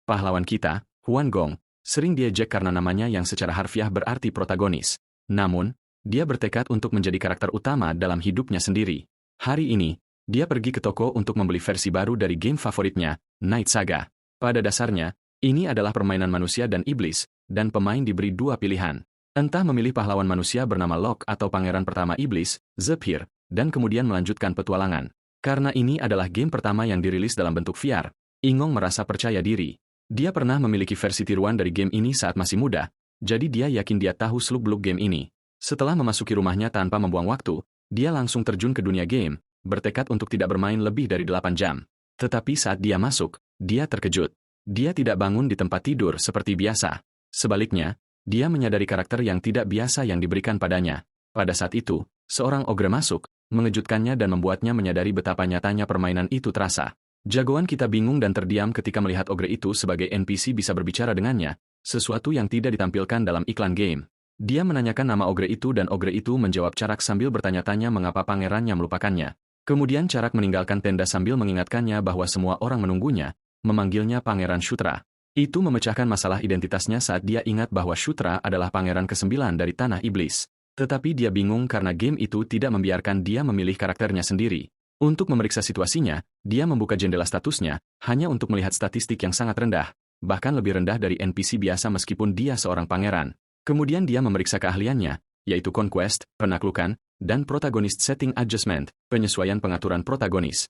Pahlawan kita, Huan Gong, sering diejek karena namanya yang secara harfiah berarti protagonis. Namun, dia bertekad untuk menjadi karakter utama dalam hidupnya sendiri. Hari ini, dia pergi ke toko untuk membeli versi baru dari game favoritnya, Night Saga. Pada dasarnya, ini adalah permainan manusia dan iblis, dan pemain diberi dua pilihan. Entah memilih pahlawan manusia bernama Locke atau pangeran pertama iblis, Zephyr, dan kemudian melanjutkan petualangan. Karena ini adalah game pertama yang dirilis dalam bentuk VR, Ingong merasa percaya diri. Dia pernah memiliki versi tiruan dari game ini saat masih muda, jadi dia yakin dia tahu seluk-beluk game ini. Setelah memasuki rumahnya tanpa membuang waktu, dia langsung terjun ke dunia game, bertekad untuk tidak bermain lebih dari 8 jam. Tetapi saat dia masuk, dia terkejut. Dia tidak bangun di tempat tidur seperti biasa. Sebaliknya, dia menyadari karakter yang tidak biasa yang diberikan padanya. Pada saat itu, seorang ogre masuk, mengejutkannya dan membuatnya menyadari betapa nyatanya permainan itu terasa. Jagoan kita bingung dan terdiam ketika melihat ogre itu sebagai NPC bisa berbicara dengannya, sesuatu yang tidak ditampilkan dalam iklan game. Dia menanyakan nama ogre itu dan ogre itu menjawab Carak sambil bertanya-tanya mengapa pangerannya melupakannya. Kemudian Carak meninggalkan tenda sambil mengingatkannya bahwa semua orang menunggunya, memanggilnya Pangeran Shutra. Itu memecahkan masalah identitasnya saat dia ingat bahwa Shutra adalah pangeran ke-9 dari Tanah Iblis. Tetapi dia bingung karena game itu tidak membiarkan dia memilih karakternya sendiri. Untuk memeriksa situasinya, dia membuka jendela statusnya, hanya untuk melihat statistik yang sangat rendah, bahkan lebih rendah dari NPC biasa meskipun dia seorang pangeran. Kemudian dia memeriksa keahliannya, yaitu Conquest, penaklukan, dan Protagonist Setting Adjustment, penyesuaian pengaturan protagonis.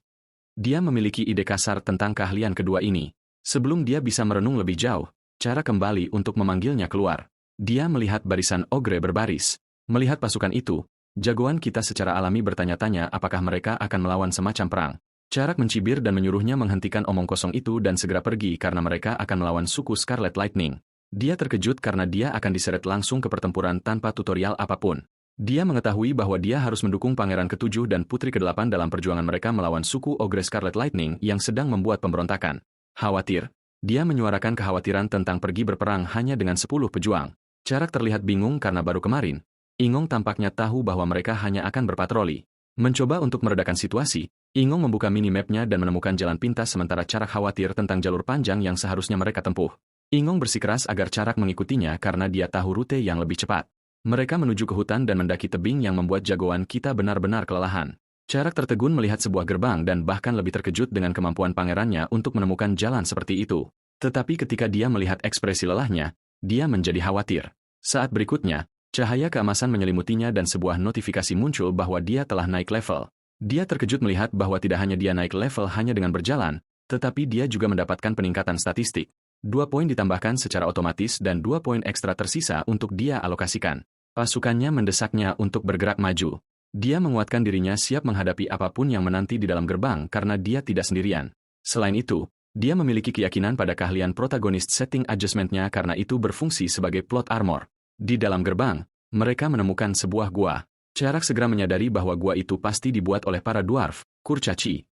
Dia memiliki ide kasar tentang keahlian kedua ini. Sebelum dia bisa merenung lebih jauh, Cara kembali untuk memanggilnya keluar. Dia melihat barisan ogre berbaris. Melihat pasukan itu, jagoan kita secara alami bertanya-tanya apakah mereka akan melawan semacam perang. Carak mencibir dan menyuruhnya menghentikan omong kosong itu dan segera pergi karena mereka akan melawan suku Scarlet Lightning. Dia terkejut karena dia akan diseret langsung ke pertempuran tanpa tutorial apapun. Dia mengetahui bahwa dia harus mendukung Pangeran ke-7 dan Putri ke-8 dalam perjuangan mereka melawan suku Ogre Scarlet Lightning yang sedang membuat pemberontakan. Khawatir, dia menyuarakan kekhawatiran tentang pergi berperang hanya dengan 10 pejuang. Carak terlihat bingung karena baru kemarin, Ingong tampaknya tahu bahwa mereka hanya akan berpatroli. Mencoba untuk meredakan situasi, Ingong membuka minimapnya dan menemukan jalan pintas sementara Carak khawatir tentang jalur panjang yang seharusnya mereka tempuh. Ingong bersikeras agar Carak mengikutinya karena dia tahu rute yang lebih cepat. Mereka menuju ke hutan dan mendaki tebing yang membuat jagoan kita benar-benar kelelahan. Carak tertegun melihat sebuah gerbang dan bahkan lebih terkejut dengan kemampuan pangerannya untuk menemukan jalan seperti itu. Tetapi ketika dia melihat ekspresi lelahnya, dia menjadi khawatir. Saat berikutnya, cahaya keemasan menyelimutinya dan sebuah notifikasi muncul bahwa dia telah naik level. Dia terkejut melihat bahwa tidak hanya dia naik level hanya dengan berjalan, tetapi dia juga mendapatkan peningkatan statistik. 2 poin ditambahkan secara otomatis dan 2 poin ekstra tersisa untuk dia alokasikan. Pasukannya mendesaknya untuk bergerak maju. Dia menguatkan dirinya siap menghadapi apapun yang menanti di dalam gerbang karena dia tidak sendirian. Selain itu, dia memiliki keyakinan pada keahlian protagonist setting adjustment-nya karena itu berfungsi sebagai plot armor. Di dalam gerbang, mereka menemukan sebuah gua. Carak segera menyadari bahwa gua itu pasti dibuat oleh para dwarf, kurcaci.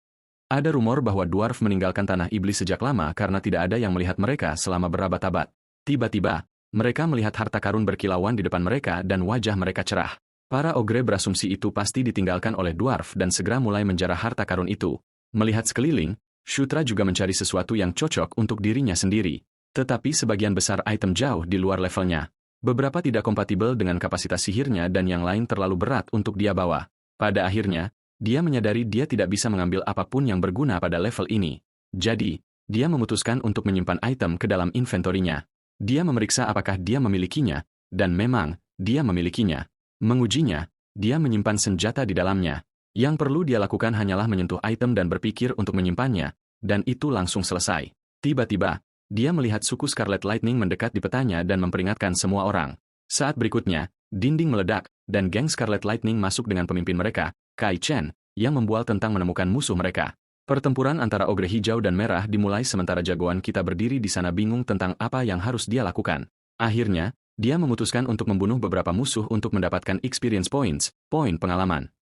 Ada rumor bahwa dwarf meninggalkan tanah iblis sejak lama karena tidak ada yang melihat mereka selama berabad-abad. Tiba-tiba, mereka melihat harta karun berkilauan di depan mereka dan wajah mereka cerah. Para ogre berasumsi itu pasti ditinggalkan oleh dwarf dan segera mulai menjarah harta karun itu. Melihat sekeliling, Shutra juga mencari sesuatu yang cocok untuk dirinya sendiri. Tetapi sebagian besar item jauh di luar levelnya. Beberapa tidak kompatibel dengan kapasitas sihirnya dan yang lain terlalu berat untuk dia bawa. Pada akhirnya, dia menyadari dia tidak bisa mengambil apapun yang berguna pada level ini. Jadi, dia memutuskan untuk menyimpan item ke dalam inventorinya. Dia memeriksa apakah dia memilikinya, dan memang, dia memilikinya. Mengujinya, dia menyimpan senjata di dalamnya. Yang perlu dia lakukan hanyalah menyentuh item dan berpikir untuk menyimpannya, dan itu langsung selesai. Tiba-tiba, dia melihat suku Scarlet Lightning mendekat di petanya dan memperingatkan semua orang. Saat berikutnya, dinding meledak, dan geng Scarlet Lightning masuk dengan pemimpin mereka, Kai Chen, yang membual tentang menemukan musuh mereka. Pertempuran antara ogre hijau dan merah dimulai sementara jagoan kita berdiri di sana bingung tentang apa yang harus dia lakukan. Akhirnya, dia memutuskan untuk membunuh beberapa musuh untuk mendapatkan experience points, poin pengalaman.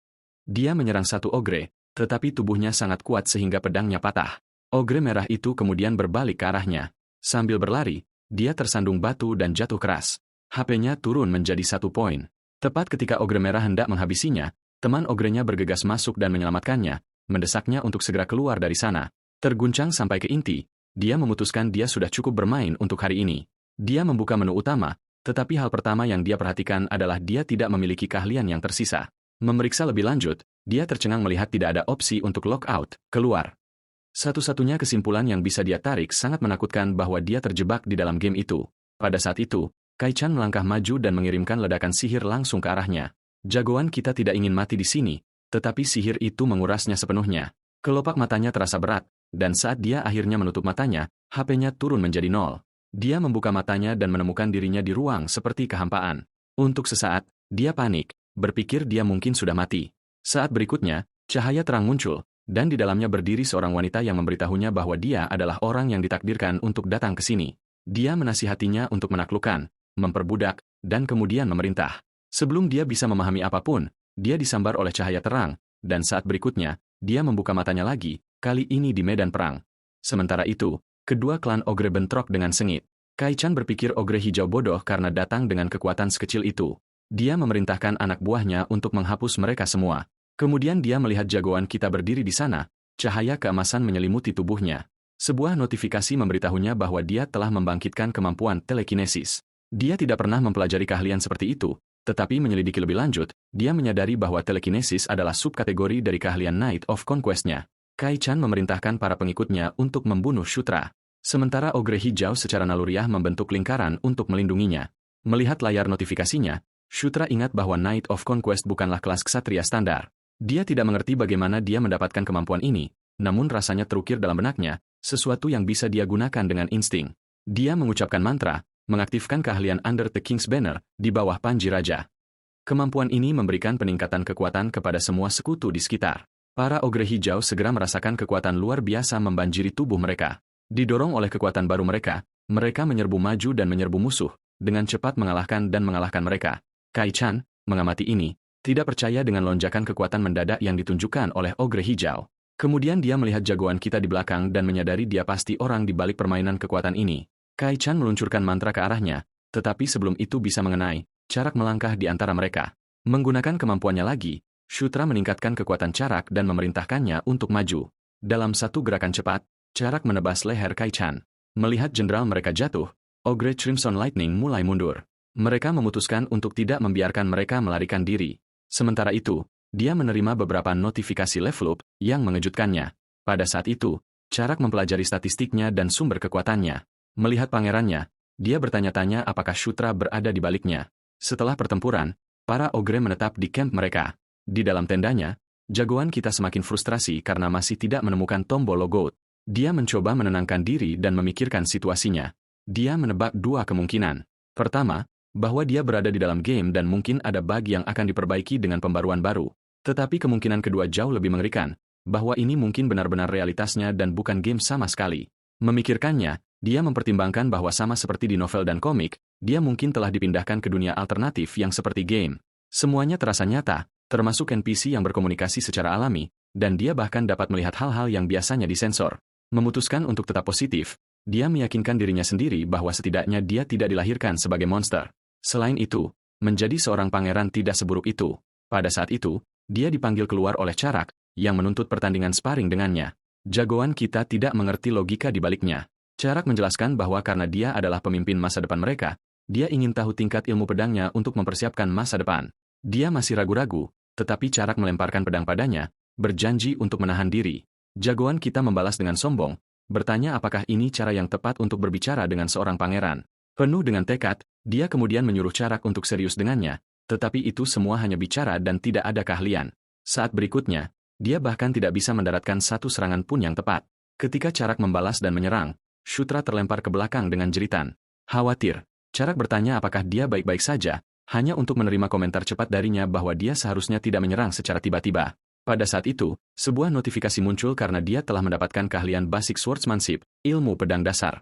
Dia menyerang satu ogre, tetapi tubuhnya sangat kuat sehingga pedangnya patah. Ogre merah itu kemudian berbalik ke arahnya. Sambil berlari, dia tersandung batu dan jatuh keras. HP-nya turun menjadi 1 poin. Tepat ketika ogre merah hendak menghabisinya, teman ogrenya bergegas masuk dan menyelamatkannya, mendesaknya untuk segera keluar dari sana. Terguncang sampai ke inti, dia memutuskan dia sudah cukup bermain untuk hari ini. Dia membuka menu utama, tetapi hal pertama yang dia perhatikan adalah dia tidak memiliki keahlian yang tersisa. Memeriksa lebih lanjut, dia tercengang melihat tidak ada opsi untuk lockout, keluar. Satu-satunya kesimpulan yang bisa dia tarik sangat menakutkan bahwa dia terjebak di dalam game itu. Pada saat itu, Kai-chan melangkah maju dan mengirimkan ledakan sihir langsung ke arahnya. Jagoan kita tidak ingin mati di sini, tetapi sihir itu mengurasnya sepenuhnya. Kelopak matanya terasa berat, dan saat dia akhirnya menutup matanya, HP-nya turun menjadi 0. Dia membuka matanya dan menemukan dirinya di ruang seperti kehampaan. Untuk sesaat, dia panik, berpikir dia mungkin sudah mati. Saat berikutnya, cahaya terang muncul, dan di dalamnya berdiri seorang wanita yang memberitahunya bahwa dia adalah orang yang ditakdirkan untuk datang ke sini. Dia menasihatinya untuk menaklukkan, memperbudak, dan kemudian memerintah. Sebelum dia bisa memahami apapun, dia disambar oleh cahaya terang, dan saat berikutnya, dia membuka matanya lagi, kali ini di medan perang. Sementara itu, kedua klan ogre bentrok dengan sengit. Kai-chan berpikir ogre hijau bodoh karena datang dengan kekuatan sekecil itu. Dia memerintahkan anak buahnya untuk menghapus mereka semua. Kemudian dia melihat jagoan kita berdiri di sana, cahaya keemasan menyelimuti tubuhnya. Sebuah notifikasi memberitahunya bahwa dia telah membangkitkan kemampuan telekinesis. Dia tidak pernah mempelajari keahlian seperti itu, tetapi menyelidiki lebih lanjut, dia menyadari bahwa telekinesis adalah subkategori dari keahlian Knight of Conquest-nya. Kai-chan memerintahkan para pengikutnya untuk membunuh Shutra. Sementara ogre hijau secara naluriah membentuk lingkaran untuk melindunginya. Melihat layar notifikasinya, Shutra ingat bahwa Knight of Conquest bukanlah kelas ksatria standar. Dia tidak mengerti bagaimana dia mendapatkan kemampuan ini, namun rasanya terukir dalam benaknya, sesuatu yang bisa dia gunakan dengan insting. Dia mengucapkan mantra, mengaktifkan keahlian Under the King's Banner di bawah panji raja. Kemampuan ini memberikan peningkatan kekuatan kepada semua sekutu di sekitar. Para ogre hijau segera merasakan kekuatan luar biasa membanjiri tubuh mereka. Didorong oleh kekuatan baru mereka menyerbu maju dan menyerbu musuh, dengan cepat mengalahkan mereka. Kai-chan mengamati ini, tidak percaya dengan lonjakan kekuatan mendadak yang ditunjukkan oleh ogre hijau. Kemudian dia melihat jagoan kita di belakang dan menyadari dia pasti orang di balik permainan kekuatan ini. Kai-chan meluncurkan mantra ke arahnya, tetapi sebelum itu bisa mengenai, Charak melangkah di antara mereka. Menggunakan kemampuannya lagi, Shutra meningkatkan kekuatan Charak dan memerintahkannya untuk maju. Dalam satu gerakan cepat, Charak menebas leher Kai-chan. Melihat jenderal mereka jatuh, ogre Crimson Lightning mulai mundur. Mereka memutuskan untuk tidak membiarkan mereka melarikan diri. Sementara itu, dia menerima beberapa notifikasi level up yang mengejutkannya. Pada saat itu, Charak mempelajari statistiknya dan sumber kekuatannya. Melihat pangerannya, dia bertanya-tanya apakah Shutra berada di baliknya. Setelah pertempuran, para ogre menetap di camp mereka. Di dalam tendanya, jagoan kita semakin frustrasi karena masih tidak menemukan tombol logout. Dia mencoba menenangkan diri dan memikirkan situasinya. Dia menebak dua kemungkinan. Pertama, bahwa dia berada di dalam game dan mungkin ada bug yang akan diperbaiki dengan pembaruan baru. Tetapi kemungkinan kedua jauh lebih mengerikan, bahwa ini mungkin benar-benar realitasnya dan bukan game sama sekali. Memikirkannya, dia mempertimbangkan bahwa sama seperti di novel dan komik, dia mungkin telah dipindahkan ke dunia alternatif yang seperti game. Semuanya terasa nyata, termasuk NPC yang berkomunikasi secara alami, dan dia bahkan dapat melihat hal-hal yang biasanya disensor. Memutuskan untuk tetap positif, dia meyakinkan dirinya sendiri bahwa setidaknya dia tidak dilahirkan sebagai monster. Selain itu, menjadi seorang pangeran tidak seburuk itu. Pada saat itu, dia dipanggil keluar oleh Charak, yang menuntut pertandingan sparring dengannya. Jagoan kita tidak mengerti logika di baliknya. Charak menjelaskan bahwa karena dia adalah pemimpin masa depan mereka, dia ingin tahu tingkat ilmu pedangnya untuk mempersiapkan masa depan. Dia masih ragu-ragu, tetapi Charak melemparkan pedang padanya, berjanji untuk menahan diri. Jagoan kita membalas dengan sombong, bertanya apakah ini cara yang tepat untuk berbicara dengan seorang pangeran. Penuh dengan tekad, dia kemudian menyuruh Charak untuk serius dengannya, tetapi itu semua hanya bicara dan tidak ada keahlian. Saat berikutnya, dia bahkan tidak bisa mendaratkan satu serangan pun yang tepat. Ketika Charak membalas dan menyerang, Shutra terlempar ke belakang dengan jeritan. Khawatir, Charak bertanya apakah dia baik-baik saja, hanya untuk menerima komentar cepat darinya bahwa dia seharusnya tidak menyerang secara tiba-tiba. Pada saat itu, sebuah notifikasi muncul karena dia telah mendapatkan keahlian Basic Swordsmanship, ilmu pedang dasar.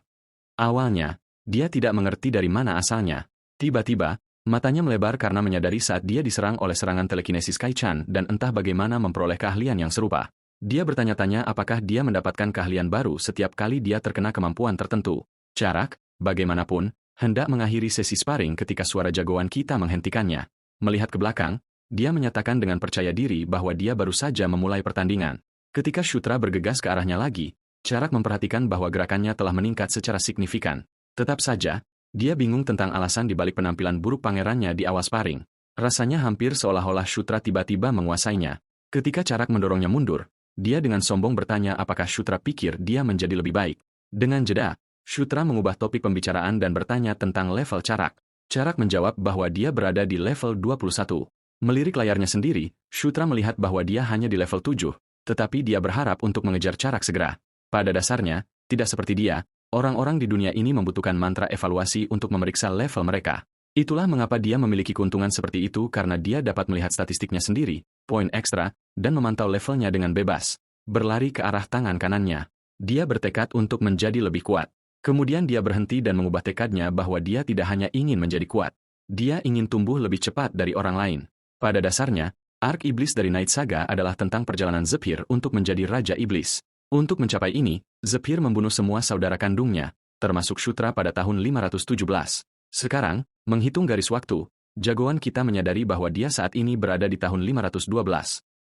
Awalnya, dia tidak mengerti dari mana asalnya. Tiba-tiba, matanya melebar karena menyadari saat dia diserang oleh serangan telekinesis Kai-chan dan entah bagaimana memperoleh keahlian yang serupa. Dia bertanya-tanya apakah dia mendapatkan keahlian baru setiap kali dia terkena kemampuan tertentu. Charak, bagaimanapun, hendak mengakhiri sesi sparring ketika suara jagoan kita menghentikannya. Melihat ke belakang, dia menyatakan dengan percaya diri bahwa dia baru saja memulai pertandingan. Ketika Shutra bergegas ke arahnya lagi, Charak memperhatikan bahwa gerakannya telah meningkat secara signifikan. Tetap saja, dia bingung tentang alasan dibalik penampilan buruk pangerannya di awal sparring. Rasanya hampir seolah-olah Shutra tiba-tiba menguasainya. Ketika Charak mendorongnya mundur, dia dengan sombong bertanya apakah Shutra pikir dia menjadi lebih baik. Dengan jeda, Shutra mengubah topik pembicaraan dan bertanya tentang level Charak. Charak menjawab bahwa dia berada di level 21. Melirik layarnya sendiri, Shutra melihat bahwa dia hanya di level 7, tetapi dia berharap untuk mengejar Charak segera. Pada dasarnya, tidak seperti dia, orang-orang di dunia ini membutuhkan mantra evaluasi untuk memeriksa level mereka. Itulah mengapa dia memiliki keuntungan seperti itu karena dia dapat melihat statistiknya sendiri, poin ekstra, dan memantau levelnya dengan bebas. Berlari ke arah tangan kanannya. Dia bertekad untuk menjadi lebih kuat. Kemudian dia berhenti dan mengubah tekadnya bahwa dia tidak hanya ingin menjadi kuat. Dia ingin tumbuh lebih cepat dari orang lain. Pada dasarnya, arc iblis dari Night Saga adalah tentang perjalanan Zephyr untuk menjadi Raja Iblis. Untuk mencapai ini, Zephyr membunuh semua saudara kandungnya, termasuk Shutra pada tahun 517. Sekarang, menghitung garis waktu, jagoan kita menyadari bahwa dia saat ini berada di tahun 512.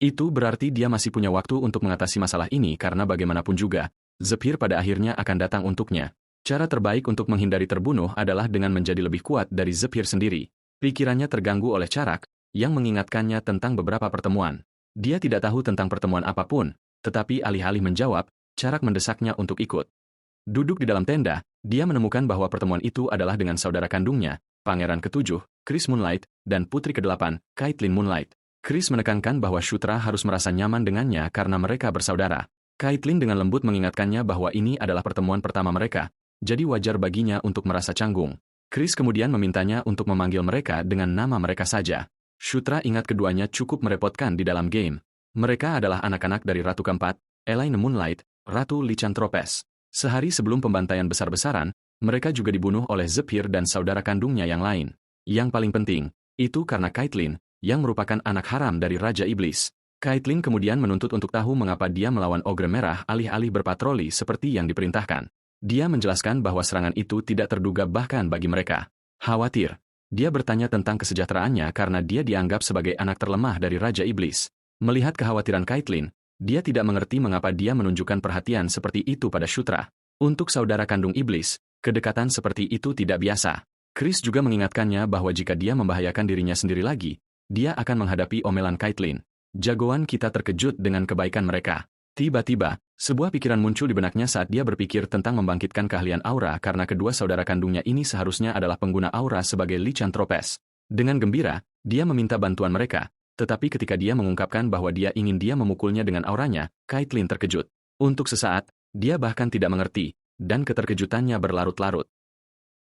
Itu berarti dia masih punya waktu untuk mengatasi masalah ini karena bagaimanapun juga, Zephyr pada akhirnya akan datang untuknya. Cara terbaik untuk menghindari terbunuh adalah dengan menjadi lebih kuat dari Zephyr sendiri. Pikirannya terganggu oleh Charak, yang mengingatkannya tentang beberapa pertemuan. Dia tidak tahu tentang pertemuan apapun, tetapi alih-alih menjawab, Charak mendesaknya untuk ikut. Duduk di dalam tenda, dia menemukan bahwa pertemuan itu adalah dengan saudara kandungnya, Pangeran ke-7, Chris Moonlight, dan Putri ke-8, Caitlyn Moonlight. Chris menekankan bahwa Shutra harus merasa nyaman dengannya karena mereka bersaudara. Caitlyn dengan lembut mengingatkannya bahwa ini adalah pertemuan pertama mereka, jadi wajar baginya untuk merasa canggung. Chris kemudian memintanya untuk memanggil mereka dengan nama mereka saja. Shutra ingat keduanya cukup merepotkan di dalam game. Mereka adalah anak-anak dari Ratu keempat, Elaine Moonlight, Ratu Lycanthropes. Sehari sebelum pembantaian besar-besaran, mereka juga dibunuh oleh Zephyr dan saudara kandungnya yang lain. Yang paling penting, itu karena Caitlyn, yang merupakan anak haram dari Raja Iblis. Caitlyn kemudian menuntut untuk tahu mengapa dia melawan Ogre Merah alih-alih berpatroli seperti yang diperintahkan. Dia menjelaskan bahwa serangan itu tidak terduga bahkan bagi mereka. Khawatir, dia bertanya tentang kesejahteraannya karena dia dianggap sebagai anak terlemah dari Raja Iblis. Melihat kekhawatiran Caitlyn, dia tidak mengerti mengapa dia menunjukkan perhatian seperti itu pada Shutra. Untuk saudara kandung iblis, kedekatan seperti itu tidak biasa. Chris juga mengingatkannya bahwa jika dia membahayakan dirinya sendiri lagi, dia akan menghadapi omelan Caitlyn. Jagoan kita terkejut dengan kebaikan mereka. Tiba-tiba, sebuah pikiran muncul di benaknya saat dia berpikir tentang membangkitkan keahlian aura karena kedua saudara kandungnya ini seharusnya adalah pengguna aura sebagai Lycanthropes. Dengan gembira, dia meminta bantuan mereka. Tetapi ketika dia mengungkapkan bahwa dia ingin dia memukulnya dengan auranya, Caitlyn terkejut. Untuk sesaat, dia bahkan tidak mengerti, dan keterkejutannya berlarut-larut.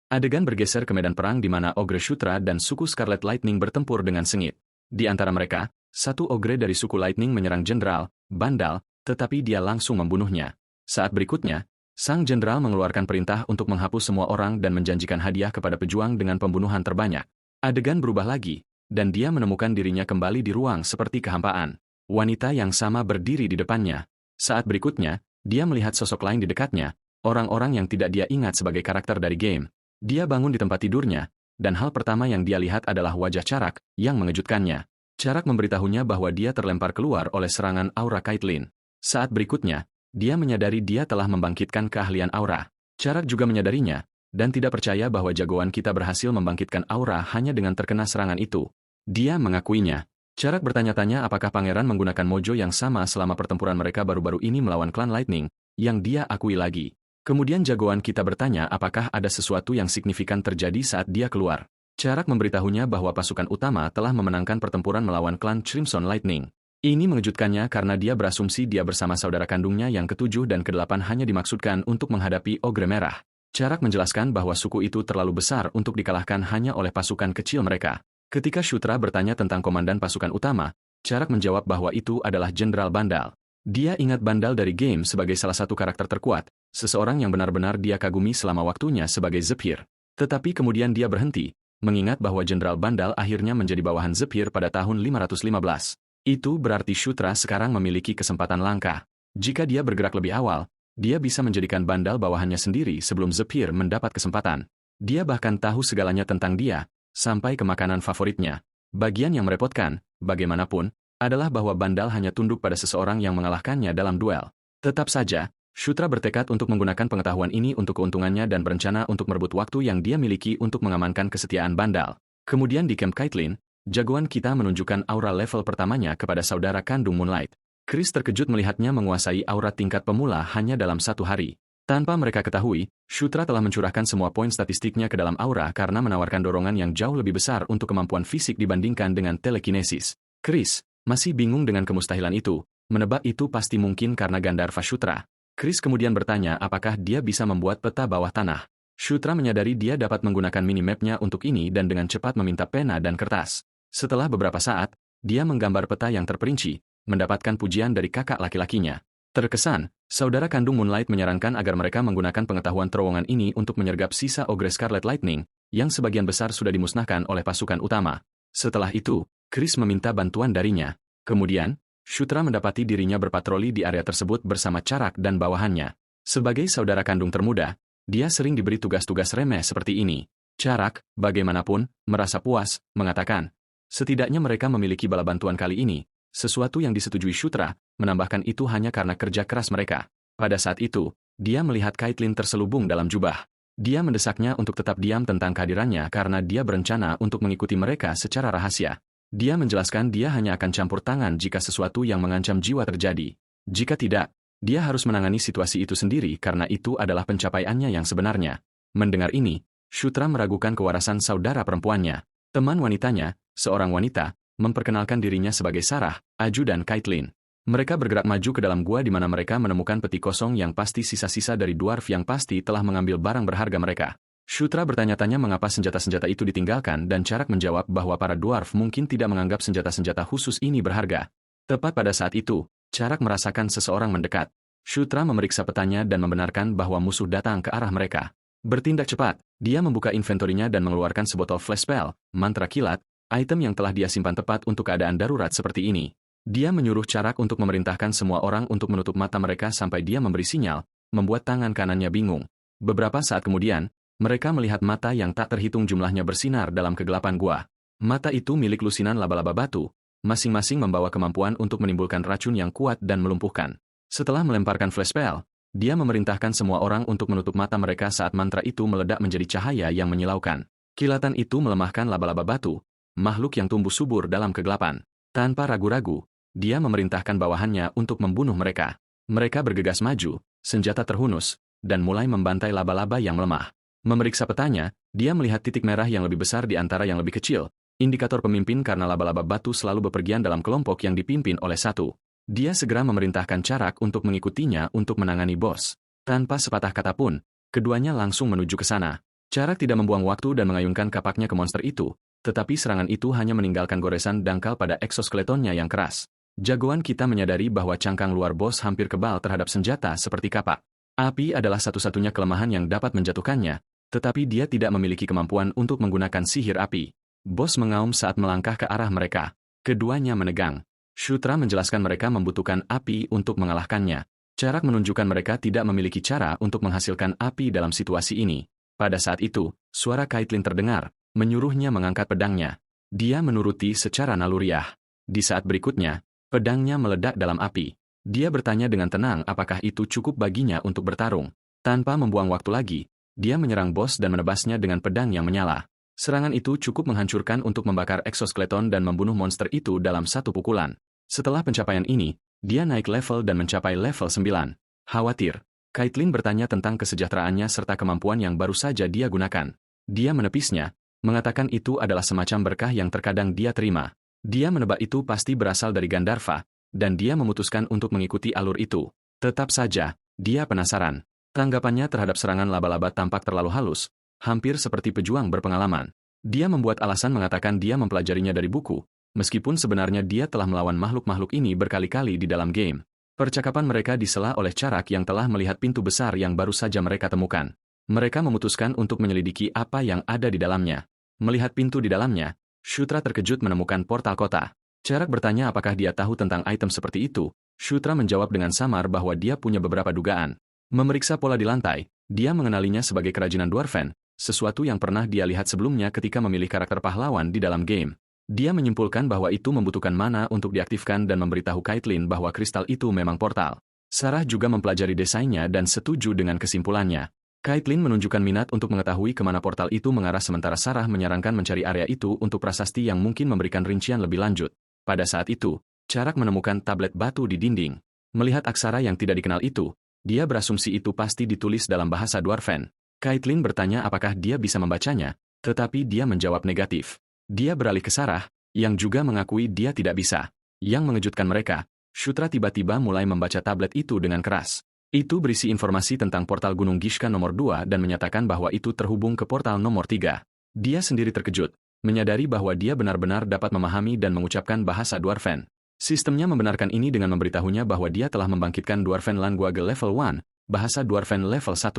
Adegan bergeser ke medan perang di mana Ogre Shutra dan suku Scarlet Lightning bertempur dengan sengit. Di antara mereka, satu ogre dari suku Lightning menyerang Jenderal Bandal, tetapi dia langsung membunuhnya. Saat berikutnya, sang jenderal mengeluarkan perintah untuk menghapus semua orang dan menjanjikan hadiah kepada pejuang dengan pembunuhan terbanyak. Adegan berubah lagi, dan dia menemukan dirinya kembali di ruang seperti kehampaan. Wanita yang sama berdiri di depannya. Saat berikutnya, dia melihat sosok lain di dekatnya, orang-orang yang tidak dia ingat sebagai karakter dari game. Dia bangun di tempat tidurnya, dan hal pertama yang dia lihat adalah wajah Charak, yang mengejutkannya. Charak memberitahunya bahwa dia terlempar keluar oleh serangan aura Caitlyn. Saat berikutnya, dia menyadari dia telah membangkitkan keahlian aura. Charak juga menyadarinya, dan tidak percaya bahwa jagoan kita berhasil membangkitkan aura hanya dengan terkena serangan itu. Dia mengakuinya. Charak bertanya-tanya apakah pangeran menggunakan mojo yang sama selama pertempuran mereka baru-baru ini melawan klan Lightning, yang dia akui lagi. Kemudian jagoan kita bertanya apakah ada sesuatu yang signifikan terjadi saat dia keluar. Charak memberitahunya bahwa pasukan utama telah memenangkan pertempuran melawan klan Crimson Lightning. Ini mengejutkannya karena dia berasumsi dia bersama saudara kandungnya yang ke-7 dan ke-8 hanya dimaksudkan untuk menghadapi Ogre Merah. Charak menjelaskan bahwa suku itu terlalu besar untuk dikalahkan hanya oleh pasukan kecil mereka. Ketika Shutra bertanya tentang komandan pasukan utama, Charak menjawab bahwa itu adalah Jenderal Bandal. Dia ingat Bandal dari game sebagai salah satu karakter terkuat, seseorang yang benar-benar dia kagumi selama waktunya sebagai Zephyr. Tetapi kemudian dia berhenti, mengingat bahwa Jenderal Bandal akhirnya menjadi bawahan Zephyr pada tahun 515. Itu berarti Shutra sekarang memiliki kesempatan langka. Jika dia bergerak lebih awal, dia bisa menjadikan Bandal bawahannya sendiri sebelum Zephyr mendapat kesempatan. Dia bahkan tahu segalanya tentang dia, sampai ke makanan favoritnya. Bagian yang merepotkan, bagaimanapun, adalah bahwa Bandal hanya tunduk pada seseorang yang mengalahkannya dalam duel. Tetap saja, Shutra bertekad untuk menggunakan pengetahuan ini untuk keuntungannya dan berencana untuk merebut waktu yang dia miliki untuk mengamankan kesetiaan Bandal. Kemudian di camp Caitlyn, jagoan kita menunjukkan aura level pertamanya kepada saudara kandung Moonlight. Chris terkejut melihatnya menguasai aura tingkat pemula hanya dalam 1 hari. Tanpa mereka ketahui, Shutra telah mencurahkan semua poin statistiknya ke dalam aura karena menawarkan dorongan yang jauh lebih besar untuk kemampuan fisik dibandingkan dengan telekinesis. Chris masih bingung dengan kemustahilan itu, menebak itu pasti mungkin karena Gandharva Shutra. Chris kemudian bertanya apakah dia bisa membuat peta bawah tanah. Shutra menyadari dia dapat menggunakan minimapnya untuk ini dan dengan cepat meminta pena dan kertas. Setelah beberapa saat, dia menggambar peta yang terperinci, mendapatkan pujian dari kakak laki-lakinya. Terkesan, saudara kandung Moonlight menyarankan agar mereka menggunakan pengetahuan terowongan ini untuk menyergap sisa Ogre Scarlet Lightning, yang sebagian besar sudah dimusnahkan oleh pasukan utama. Setelah itu, Chris meminta bantuan darinya. Kemudian, Shutra mendapati dirinya berpatroli di area tersebut bersama Charak dan bawahannya. Sebagai saudara kandung termuda, dia sering diberi tugas-tugas remeh seperti ini. Charak, bagaimanapun, merasa puas, mengatakan, setidaknya mereka memiliki bala bantuan kali ini, sesuatu yang disetujui Shutra, menambahkan itu hanya karena kerja keras mereka. Pada saat itu, dia melihat Caitlyn terselubung dalam jubah. Dia mendesaknya untuk tetap diam tentang kehadirannya karena dia berencana untuk mengikuti mereka secara rahasia. Dia menjelaskan dia hanya akan campur tangan jika sesuatu yang mengancam jiwa terjadi. Jika tidak, dia harus menangani situasi itu sendiri karena itu adalah pencapaiannya yang sebenarnya. Mendengar ini, Shutra meragukan kewarasan saudara perempuannya. Teman wanitanya, seorang wanita, memperkenalkan dirinya sebagai Sarah, Aju dan Caitlyn. Mereka bergerak maju ke dalam gua di mana mereka menemukan peti kosong yang pasti sisa-sisa dari dwarf yang pasti telah mengambil barang berharga mereka. Shutra bertanya-tanya mengapa senjata-senjata itu ditinggalkan dan Charak menjawab bahwa para dwarf mungkin tidak menganggap senjata-senjata khusus ini berharga. Tepat pada saat itu, Charak merasakan seseorang mendekat. Shutra memeriksa petanya dan membenarkan bahwa musuh datang ke arah mereka. Bertindak cepat, dia membuka inventorinya dan mengeluarkan sebotol flash spell, mantra kilat, item yang telah dia simpan tepat untuk keadaan darurat seperti ini. Dia menyuruh Charak untuk memerintahkan semua orang untuk menutup mata mereka sampai dia memberi sinyal, membuat tangan kanannya bingung. Beberapa saat kemudian, mereka melihat mata yang tak terhitung jumlahnya bersinar dalam kegelapan gua. Mata itu milik lusinan laba-laba batu, masing-masing membawa kemampuan untuk menimbulkan racun yang kuat dan melumpuhkan. Setelah melemparkan flash spell, dia memerintahkan semua orang untuk menutup mata mereka saat mantra itu meledak menjadi cahaya yang menyilaukan. Kilatan itu melemahkan laba-laba batu, makhluk yang tumbuh subur dalam kegelapan. Tanpa ragu-ragu, dia memerintahkan bawahannya untuk membunuh mereka. Mereka bergegas maju, senjata terhunus, dan mulai membantai laba-laba yang melemah. Memeriksa petanya, dia melihat titik merah yang lebih besar di antara yang lebih kecil, indikator pemimpin karena laba-laba batu selalu bepergian dalam kelompok yang dipimpin oleh satu. Dia segera memerintahkan Charak untuk mengikutinya untuk menangani bos. Tanpa sepatah kata pun, keduanya langsung menuju ke sana. Charak tidak membuang waktu dan mengayunkan kapaknya ke monster itu, tetapi serangan itu hanya meninggalkan goresan dangkal pada eksoskeletonnya yang keras. Jagoan kita menyadari bahwa cangkang luar bos hampir kebal terhadap senjata seperti kapak. Api adalah satu-satunya kelemahan yang dapat menjatuhkannya, tetapi dia tidak memiliki kemampuan untuk menggunakan sihir api. Bos mengaum saat melangkah ke arah mereka. Keduanya menegang. Shutra menjelaskan mereka membutuhkan api untuk mengalahkannya. Charak menunjukkan mereka tidak memiliki cara untuk menghasilkan api dalam situasi ini. Pada saat itu, suara Caitlyn terdengar, menyuruhnya mengangkat pedangnya. Dia menuruti secara naluriah. Di saat berikutnya, pedangnya meledak dalam api. Dia bertanya dengan tenang apakah itu cukup baginya untuk bertarung. Tanpa membuang waktu lagi, dia menyerang bos dan menebasnya dengan pedang yang menyala. Serangan itu cukup menghancurkan untuk membakar eksoskeleton dan membunuh monster itu dalam satu pukulan. Setelah pencapaian ini, dia naik level dan mencapai level 9. Khawatir, Caitlyn bertanya tentang kesejahteraannya serta kemampuan yang baru saja dia gunakan. Dia menepisnya, mengatakan itu adalah semacam berkah yang terkadang dia terima. Dia menebak itu pasti berasal dari Gandharva, dan dia memutuskan untuk mengikuti alur itu. Tetap saja, dia penasaran. Tanggapannya terhadap serangan laba-laba tampak terlalu halus, hampir seperti pejuang berpengalaman. Dia membuat alasan mengatakan dia mempelajarinya dari buku, meskipun sebenarnya dia telah melawan makhluk-makhluk ini berkali-kali di dalam game. Percakapan mereka disela oleh Charak yang telah melihat pintu besar yang baru saja mereka temukan. Mereka memutuskan untuk menyelidiki apa yang ada di dalamnya. Melihat pintu di dalamnya, Shutra terkejut menemukan portal kota. Charak bertanya apakah dia tahu tentang item seperti itu. Shutra menjawab dengan samar bahwa dia punya beberapa dugaan. Memeriksa pola di lantai, dia mengenalinya sebagai kerajinan Dwarven, sesuatu yang pernah dia lihat sebelumnya ketika memilih karakter pahlawan di dalam game. Dia menyimpulkan bahwa itu membutuhkan mana untuk diaktifkan dan memberitahu Caitlyn bahwa kristal itu memang portal. Sarah juga mempelajari desainnya dan setuju dengan kesimpulannya. Caitlin menunjukkan minat untuk mengetahui kemana portal itu mengarah sementara Sarah menyarankan mencari area itu untuk prasasti yang mungkin memberikan rincian lebih lanjut. Pada saat itu, Charak menemukan tablet batu di dinding. Melihat aksara yang tidak dikenal itu, dia berasumsi itu pasti ditulis dalam bahasa Dwarven. Caitlin bertanya apakah dia bisa membacanya, tetapi dia menjawab negatif. Dia beralih ke Sarah, yang juga mengakui dia tidak bisa. Yang mengejutkan mereka, Shutra tiba-tiba mulai membaca tablet itu dengan keras. Itu berisi informasi tentang portal Gunung Gishka nomor 2 dan menyatakan bahwa itu terhubung ke portal nomor 3. Dia sendiri terkejut, menyadari bahwa dia benar-benar dapat memahami dan mengucapkan bahasa Dwarven. Sistemnya membenarkan ini dengan memberitahunya bahwa dia telah membangkitkan Dwarven Language level 1, bahasa Dwarven level 1.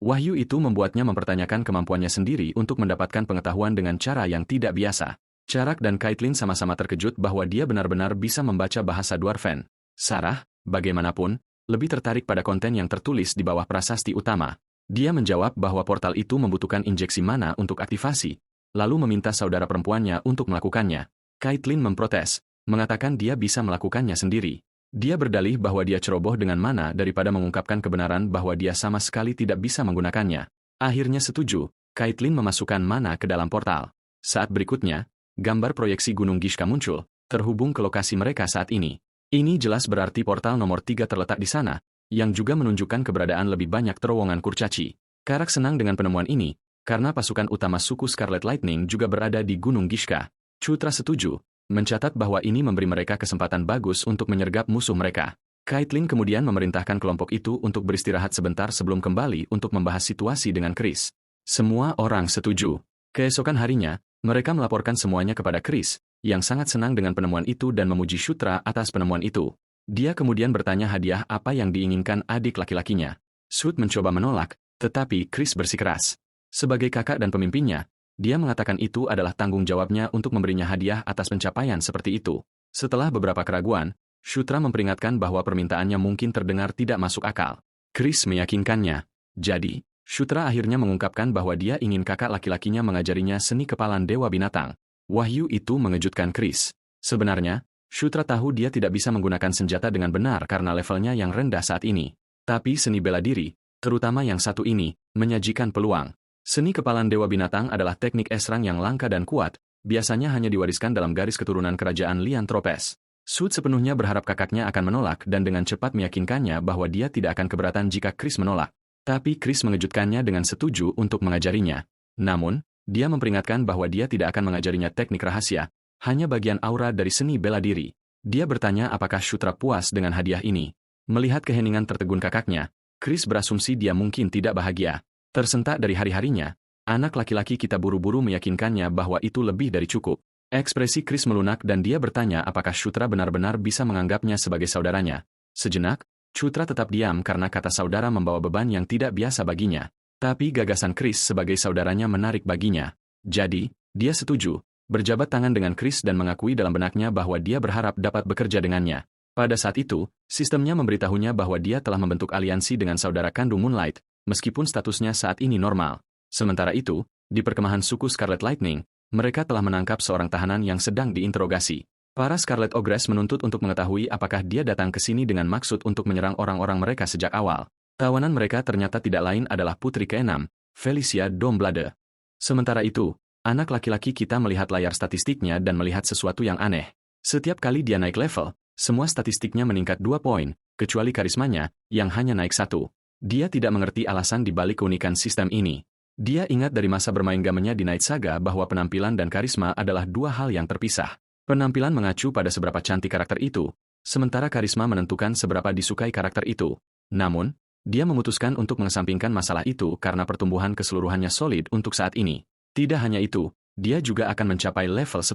Wahyu itu membuatnya mempertanyakan kemampuannya sendiri untuk mendapatkan pengetahuan dengan cara yang tidak biasa. Charak dan Caitlin sama-sama terkejut bahwa dia benar-benar bisa membaca bahasa Dwarven. Sarah, bagaimanapun, lebih tertarik pada konten yang tertulis di bawah prasasti utama. Dia menjawab bahwa portal itu membutuhkan injeksi mana untuk aktivasi, lalu meminta saudara perempuannya untuk melakukannya. Caitlin memprotes, mengatakan dia bisa melakukannya sendiri. Dia berdalih bahwa dia ceroboh dengan mana daripada mengungkapkan kebenaran bahwa dia sama sekali tidak bisa menggunakannya. Akhirnya setuju, Caitlin memasukkan mana ke dalam portal. Saat berikutnya, gambar proyeksi Gunung Gishka muncul, terhubung ke lokasi mereka saat ini. Ini jelas berarti portal nomor 3 terletak di sana, yang juga menunjukkan keberadaan lebih banyak terowongan kurcaci. Karak senang dengan penemuan ini, karena pasukan utama suku Scarlet Lightning juga berada di Gunung Gishka. Shutra setuju, mencatat bahwa ini memberi mereka kesempatan bagus untuk menyergap musuh mereka. Caitlin kemudian memerintahkan kelompok itu untuk beristirahat sebentar sebelum kembali untuk membahas situasi dengan Chris. Semua orang setuju. Keesokan harinya, mereka melaporkan semuanya kepada Chris, yang sangat senang dengan penemuan itu dan memuji Shutra atas penemuan itu. Dia kemudian bertanya hadiah apa yang diinginkan adik laki-lakinya. Sud mencoba menolak, tetapi Chris bersikeras. Sebagai kakak dan pemimpinnya, dia mengatakan itu adalah tanggung jawabnya untuk memberinya hadiah atas pencapaian seperti itu. Setelah beberapa keraguan, Shutra memperingatkan bahwa permintaannya mungkin terdengar tidak masuk akal. Chris meyakinkannya. Jadi, Shutra akhirnya mengungkapkan bahwa dia ingin kakak laki-lakinya mengajarinya seni kepalan dewa binatang. Wahyu itu mengejutkan Chris. Sebenarnya, Shutra tahu dia tidak bisa menggunakan senjata dengan benar karena levelnya yang rendah saat ini. Tapi seni bela diri, terutama yang satu ini, menyajikan peluang. Seni kepalan dewa binatang adalah teknik esrang yang langka dan kuat, biasanya hanya diwariskan dalam garis keturunan kerajaan Liantropes. Sud sepenuhnya berharap kakaknya akan menolak dan dengan cepat meyakinkannya bahwa dia tidak akan keberatan jika Chris menolak. Tapi Chris mengejutkannya dengan setuju untuk mengajarinya. Namun, dia memperingatkan bahwa dia tidak akan mengajarinya teknik rahasia, hanya bagian aura dari seni bela diri. Dia bertanya apakah Shutra puas dengan hadiah ini. Melihat keheningan tertegun kakaknya, Chris berasumsi dia mungkin tidak bahagia. Tersentak dari hari-harinya, anak laki-laki kita buru-buru meyakinkannya bahwa itu lebih dari cukup. Ekspresi Chris melunak dan dia bertanya apakah Shutra benar-benar bisa menganggapnya sebagai saudaranya. Sejenak, Shutra tetap diam karena kata saudara membawa beban yang tidak biasa baginya. Tapi gagasan Chris sebagai saudaranya menarik baginya. Jadi, dia setuju, berjabat tangan dengan Chris dan mengakui dalam benaknya bahwa dia berharap dapat bekerja dengannya. Pada saat itu, sistemnya memberitahunya bahwa dia telah membentuk aliansi dengan saudara kandung Moonlight, meskipun statusnya saat ini normal. Sementara itu, di perkemahan suku Scarlet Lightning, mereka telah menangkap seorang tahanan yang sedang diinterogasi. Para Scarlet Ogress menuntut untuk mengetahui apakah dia datang ke sini dengan maksud untuk menyerang orang-orang mereka sejak awal. Tawanan mereka ternyata tidak lain adalah putri ke-6, Felicia Domblade. Sementara itu, anak laki-laki kita melihat layar statistiknya dan melihat sesuatu yang aneh. Setiap kali dia naik level, semua statistiknya meningkat 2 poin, kecuali karismanya, yang hanya naik 1. Dia tidak mengerti alasan di balik keunikan sistem ini. Dia ingat dari masa bermain gamenya di Night Saga bahwa penampilan dan karisma adalah dua hal yang terpisah. Penampilan mengacu pada seberapa cantik karakter itu, sementara karisma menentukan seberapa disukai karakter itu. Namun, dia memutuskan untuk mengesampingkan masalah itu karena pertumbuhan keseluruhannya solid untuk saat ini. Tidak hanya itu, dia juga akan mencapai level 10.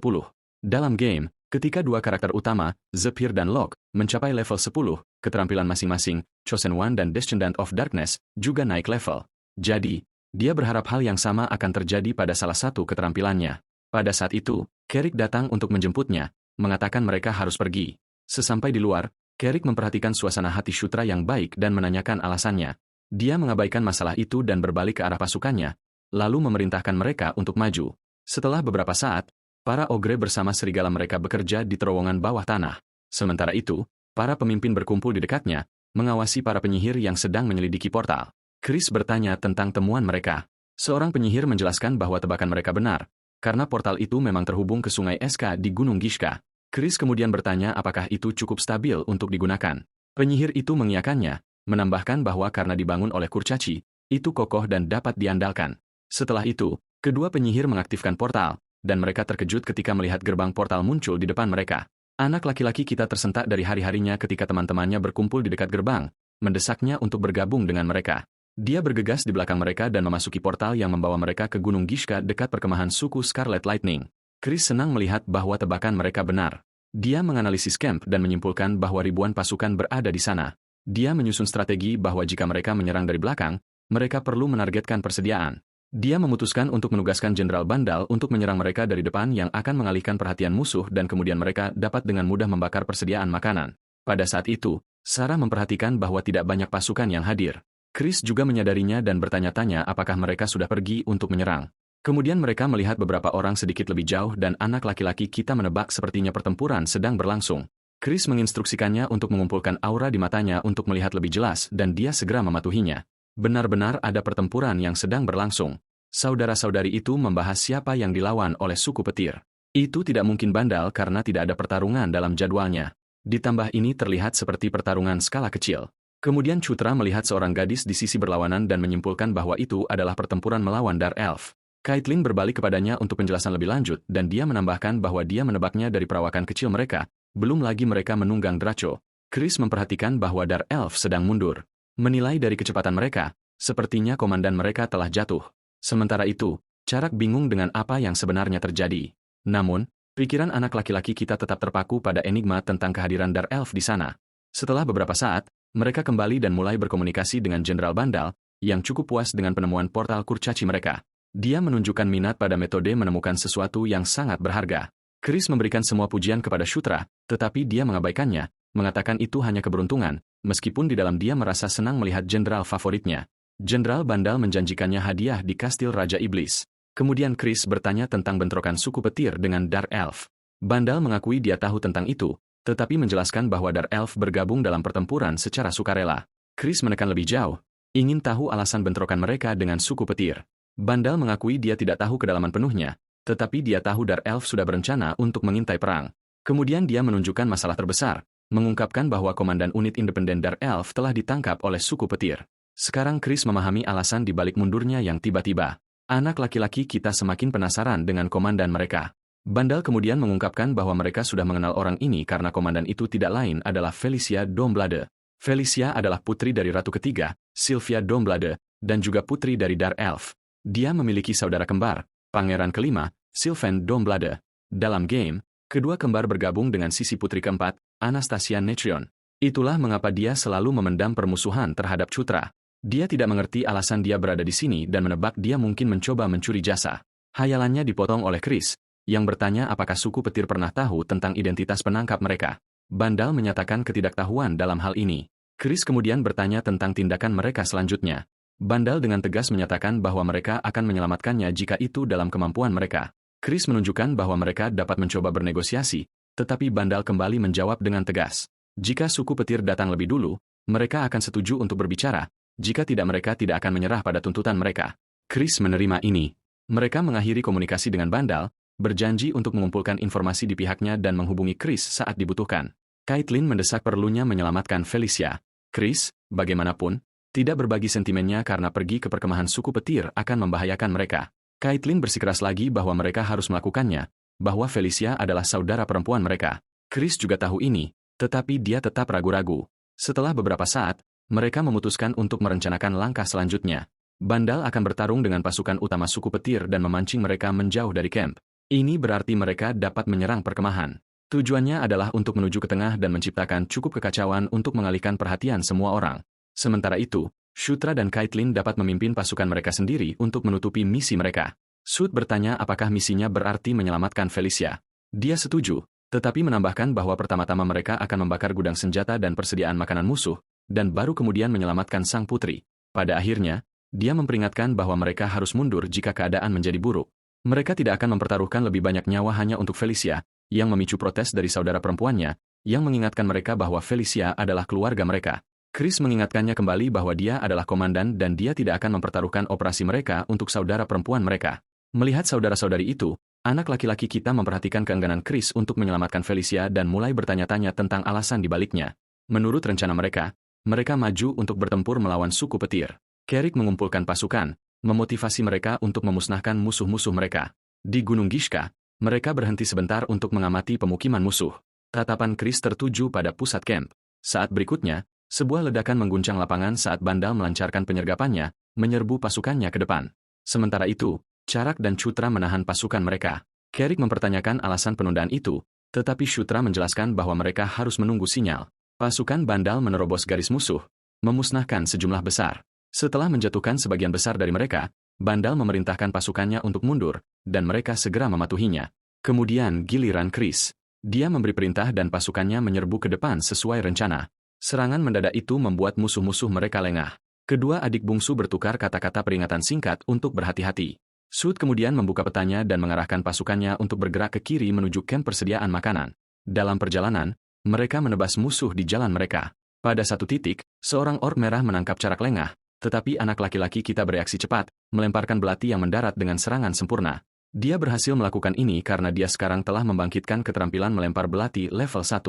Dalam game, ketika dua karakter utama, Zephyr dan Locke, mencapai level 10, keterampilan masing-masing, Chosen One dan Descendant of Darkness, juga naik level. Jadi, dia berharap hal yang sama akan terjadi pada salah satu keterampilannya. Pada saat itu, Carrick datang untuk menjemputnya, mengatakan mereka harus pergi. Sesampai di luar, Carrick memperhatikan suasana hati Shutra yang baik dan menanyakan alasannya. Dia mengabaikan masalah itu dan berbalik ke arah pasukannya, lalu memerintahkan mereka untuk maju. Setelah beberapa saat, para ogre bersama serigala mereka bekerja di terowongan bawah tanah. Sementara itu, para pemimpin berkumpul di dekatnya, mengawasi para penyihir yang sedang menyelidiki portal. Chris bertanya tentang temuan mereka. Seorang penyihir menjelaskan bahwa tebakan mereka benar, karena portal itu memang terhubung ke sungai SK di Gunung Gishka. Chris kemudian bertanya apakah itu cukup stabil untuk digunakan. Penyihir itu mengiyakannya, menambahkan bahwa karena dibangun oleh kurcaci, itu kokoh dan dapat diandalkan. Setelah itu, kedua penyihir mengaktifkan portal, dan mereka terkejut ketika melihat gerbang portal muncul di depan mereka. Anak laki-laki kita tersentak dari hari-harinya ketika teman-temannya berkumpul di dekat gerbang, mendesaknya untuk bergabung dengan mereka. Dia bergegas di belakang mereka dan memasuki portal yang membawa mereka ke Gunung Gishka dekat perkemahan suku Scarlet Lightning. Chris senang melihat bahwa tebakan mereka benar. Dia menganalisis camp dan menyimpulkan bahwa ribuan pasukan berada di sana. Dia menyusun strategi bahwa jika mereka menyerang dari belakang, mereka perlu menargetkan persediaan. Dia memutuskan untuk menugaskan Jenderal Bandal untuk menyerang mereka dari depan yang akan mengalihkan perhatian musuh dan kemudian mereka dapat dengan mudah membakar persediaan makanan. Pada saat itu, Sarah memperhatikan bahwa tidak banyak pasukan yang hadir. Chris juga menyadarinya dan bertanya-tanya apakah mereka sudah pergi untuk menyerang. Kemudian mereka melihat beberapa orang sedikit lebih jauh dan anak laki-laki kita menebak sepertinya pertempuran sedang berlangsung. Chris menginstruksikannya untuk mengumpulkan aura di matanya untuk melihat lebih jelas dan dia segera mematuhinya. Benar-benar ada pertempuran yang sedang berlangsung. Saudara-saudari itu membahas siapa yang dilawan oleh suku petir. Itu tidak mungkin Bandal karena tidak ada pertarungan dalam jadwalnya. Ditambah ini terlihat seperti pertarungan skala kecil. Kemudian Cutra melihat seorang gadis di sisi berlawanan dan menyimpulkan bahwa itu adalah pertempuran melawan Dark Elf. Caitlin berbalik kepadanya untuk penjelasan lebih lanjut dan dia menambahkan bahwa dia menebaknya dari perawakan kecil mereka, belum lagi mereka menunggang Draco. Chris memperhatikan bahwa Dark Elf sedang mundur. Menilai dari kecepatan mereka, sepertinya komandan mereka telah jatuh. Sementara itu, Carak bingung dengan apa yang sebenarnya terjadi. Namun, pikiran anak laki-laki kita tetap terpaku pada enigma tentang kehadiran Dark Elf di sana. Setelah beberapa saat, mereka kembali dan mulai berkomunikasi dengan Jenderal Bandal, yang cukup puas dengan penemuan portal kurcaci mereka. Dia menunjukkan minat pada metode menemukan sesuatu yang sangat berharga. Chris memberikan semua pujian kepada Shutra, tetapi dia mengabaikannya, mengatakan itu hanya keberuntungan, meskipun di dalam dia merasa senang melihat jenderal favoritnya. Jenderal Bandal menjanjikannya hadiah di Kastil Raja Iblis. Kemudian Chris bertanya tentang bentrokan suku petir dengan Dark Elf. Bandal mengakui dia tahu tentang itu, tetapi menjelaskan bahwa Dark Elf bergabung dalam pertempuran secara sukarela. Chris menekan lebih jauh, ingin tahu alasan bentrokan mereka dengan suku petir. Bandal mengakui dia tidak tahu kedalaman penuhnya, tetapi dia tahu Dark Elf sudah berencana untuk mengintai perang. Kemudian dia menunjukkan masalah terbesar, mengungkapkan bahwa komandan unit independen Dark Elf telah ditangkap oleh suku petir. Sekarang Chris memahami alasan di balik mundurnya yang tiba-tiba. Anak laki-laki kita semakin penasaran dengan komandan mereka. Bandal kemudian mengungkapkan bahwa mereka sudah mengenal orang ini karena komandan itu tidak lain adalah Felicia Domblade. Felicia adalah putri dari Ratu Ketiga, Sylvia Domblade, dan juga putri dari Dark Elf. Dia memiliki saudara kembar, Pangeran kelima, Sylvain Domblade. Dalam game, kedua kembar bergabung dengan sisi putri keempat, Anastasia Netrion. Itulah mengapa dia selalu memendam permusuhan terhadap Cutra. Dia tidak mengerti alasan dia berada di sini dan menebak dia mungkin mencoba mencuri jasa. Hayalannya dipotong oleh Chris, yang bertanya apakah suku petir pernah tahu tentang identitas penangkap mereka. Bandal menyatakan ketidaktahuan dalam hal ini. Chris kemudian bertanya tentang tindakan mereka selanjutnya. Bandal dengan tegas menyatakan bahwa mereka akan menyelamatkannya jika itu dalam kemampuan mereka. Chris menunjukkan bahwa mereka dapat mencoba bernegosiasi, tetapi Bandal kembali menjawab dengan tegas. Jika suku petir datang lebih dulu, mereka akan setuju untuk berbicara, jika tidak mereka tidak akan menyerah pada tuntutan mereka. Chris menerima ini. Mereka mengakhiri komunikasi dengan Bandal, berjanji untuk mengumpulkan informasi di pihaknya dan menghubungi Chris saat dibutuhkan. Caitlin mendesak perlunya menyelamatkan Felicia. Chris, bagaimanapun, tidak berbagi sentimennya karena pergi ke perkemahan suku petir akan membahayakan mereka. Caitlin bersikeras lagi bahwa mereka harus melakukannya, bahwa Felicia adalah saudara perempuan mereka. Chris juga tahu ini, tetapi dia tetap ragu-ragu. Setelah beberapa saat, mereka memutuskan untuk merencanakan langkah selanjutnya. Bandal akan bertarung dengan pasukan utama suku petir dan memancing mereka menjauh dari camp. Ini berarti mereka dapat menyerang perkemahan. Tujuannya adalah untuk menuju ke tengah dan menciptakan cukup kekacauan untuk mengalihkan perhatian semua orang. Sementara itu, Shutra dan Caitlin dapat memimpin pasukan mereka sendiri untuk menutupi misi mereka. Sud bertanya apakah misinya berarti menyelamatkan Felicia. Dia setuju, tetapi menambahkan bahwa pertama-tama mereka akan membakar gudang senjata dan persediaan makanan musuh, dan baru kemudian menyelamatkan sang putri. Pada akhirnya, dia memperingatkan bahwa mereka harus mundur jika keadaan menjadi buruk. Mereka tidak akan mempertaruhkan lebih banyak nyawa hanya untuk Felicia, yang memicu protes dari saudara perempuannya, yang mengingatkan mereka bahwa Felicia adalah keluarga mereka. Chris mengingatkannya kembali bahwa dia adalah komandan dan dia tidak akan mempertaruhkan operasi mereka untuk saudara perempuan mereka. Melihat saudara-saudari itu, anak laki-laki kita memperhatikan keengganan Chris untuk menyelamatkan Felicia dan mulai bertanya-tanya tentang alasan di baliknya. Menurut rencana mereka maju untuk bertempur melawan suku petir. Carrick mengumpulkan pasukan, memotivasi mereka untuk memusnahkan musuh-musuh mereka. Di Gunung Gishka, mereka berhenti sebentar untuk mengamati pemukiman musuh. Tatapan Chris tertuju pada pusat camp. Saat berikutnya, sebuah ledakan mengguncang lapangan saat Bandal melancarkan penyergapannya, menyerbu pasukannya ke depan. Sementara itu, Charak dan Chutra menahan pasukan mereka. Carrick mempertanyakan alasan penundaan itu, tetapi Chutra menjelaskan bahwa mereka harus menunggu sinyal. Pasukan Bandal menerobos garis musuh, memusnahkan sejumlah besar. Setelah menjatuhkan sebagian besar dari mereka, Bandal memerintahkan pasukannya untuk mundur, dan mereka segera mematuhinya. Kemudian giliran Chris. Dia memberi perintah dan pasukannya menyerbu ke depan sesuai rencana. Serangan mendadak itu membuat musuh-musuh mereka lengah. Kedua adik bungsu bertukar kata-kata peringatan singkat untuk berhati-hati. Sud kemudian membuka petanya dan mengarahkan pasukannya untuk bergerak ke kiri menuju kamp persediaan makanan. Dalam perjalanan, mereka menebas musuh di jalan mereka. Pada satu titik, seorang orc merah menangkap Charak lengah, tetapi anak laki-laki kita bereaksi cepat, melemparkan belati yang mendarat dengan serangan sempurna. Dia berhasil melakukan ini karena dia sekarang telah membangkitkan keterampilan melempar belati level 1.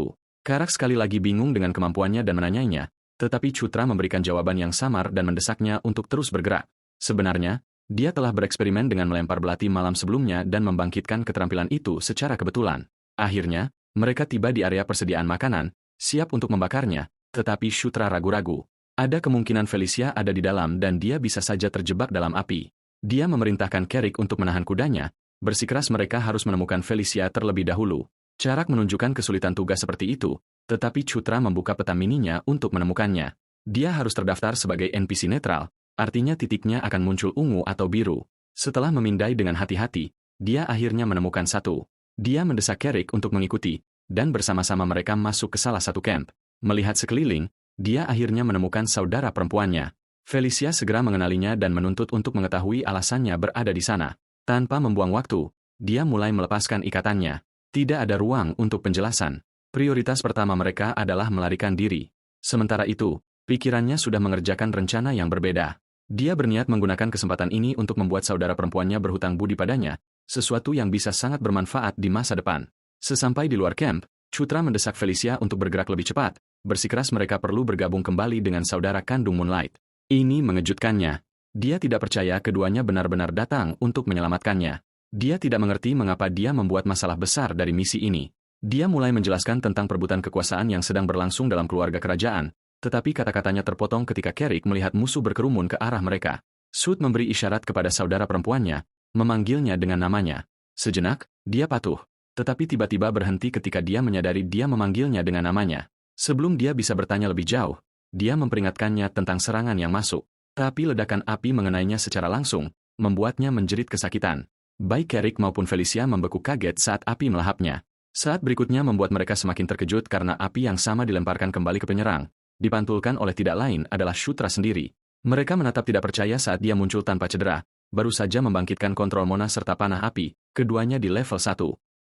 Charak sekali lagi bingung dengan kemampuannya dan menanyainya, tetapi Chutra memberikan jawaban yang samar dan mendesaknya untuk terus bergerak. Sebenarnya, dia telah bereksperimen dengan melempar belati malam sebelumnya dan membangkitkan keterampilan itu secara kebetulan. Akhirnya, mereka tiba di area persediaan makanan, siap untuk membakarnya, tetapi Chutra ragu-ragu. Ada kemungkinan Felicia ada di dalam dan dia bisa saja terjebak dalam api. Dia memerintahkan Carrick untuk menahan kudanya, bersikeras mereka harus menemukan Felicia terlebih dahulu. Charak menunjukkan kesulitan tugas seperti itu, tetapi Chutra membuka peta mininya untuk menemukannya. Dia harus terdaftar sebagai NPC netral, artinya titiknya akan muncul ungu atau biru. Setelah memindai dengan hati-hati, dia akhirnya menemukan satu. Dia mendesak Carrick untuk mengikuti, dan bersama-sama mereka masuk ke salah satu camp. Melihat sekeliling, dia akhirnya menemukan saudara perempuannya. Felicia segera mengenalinya dan menuntut untuk mengetahui alasannya berada di sana. Tanpa membuang waktu, dia mulai melepaskan ikatannya. Tidak ada ruang untuk penjelasan. Prioritas pertama mereka adalah melarikan diri. Sementara itu, pikirannya sudah mengerjakan rencana yang berbeda. Dia berniat menggunakan kesempatan ini untuk membuat saudara perempuannya berhutang budi padanya, sesuatu yang bisa sangat bermanfaat di masa depan. Sesampai di luar camp, Chutra mendesak Felicia untuk bergerak lebih cepat, bersikeras mereka perlu bergabung kembali dengan saudara kandung Moonlight. Ini mengejutkannya. Dia tidak percaya keduanya benar-benar datang untuk menyelamatkannya. Dia tidak mengerti mengapa dia membuat masalah besar dari misi ini. Dia mulai menjelaskan tentang perebutan kekuasaan yang sedang berlangsung dalam keluarga kerajaan, tetapi kata-katanya terpotong ketika Carrick melihat musuh berkerumun ke arah mereka. Sud memberi isyarat kepada saudara perempuannya, memanggilnya dengan namanya. Sejenak, dia patuh, tetapi tiba-tiba berhenti ketika dia menyadari dia memanggilnya dengan namanya. Sebelum dia bisa bertanya lebih jauh, dia memperingatkannya tentang serangan yang masuk. Tapi ledakan api mengenainya secara langsung, membuatnya menjerit kesakitan. Baik Carrick maupun Felicia membeku kaget saat api melahapnya. Saat berikutnya membuat mereka semakin terkejut karena api yang sama dilemparkan kembali ke penyerang. Dipantulkan oleh tidak lain adalah Chutra sendiri. Mereka menatap tidak percaya saat dia muncul tanpa cedera, baru saja membangkitkan kontrol Mona serta panah api, keduanya di level 1.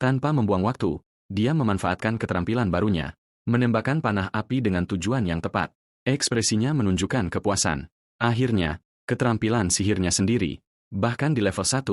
Tanpa membuang waktu, dia memanfaatkan keterampilan barunya. Menembakkan panah api dengan tujuan yang tepat. Ekspresinya menunjukkan kepuasan. Akhirnya, keterampilan sihirnya sendiri, bahkan di level 1,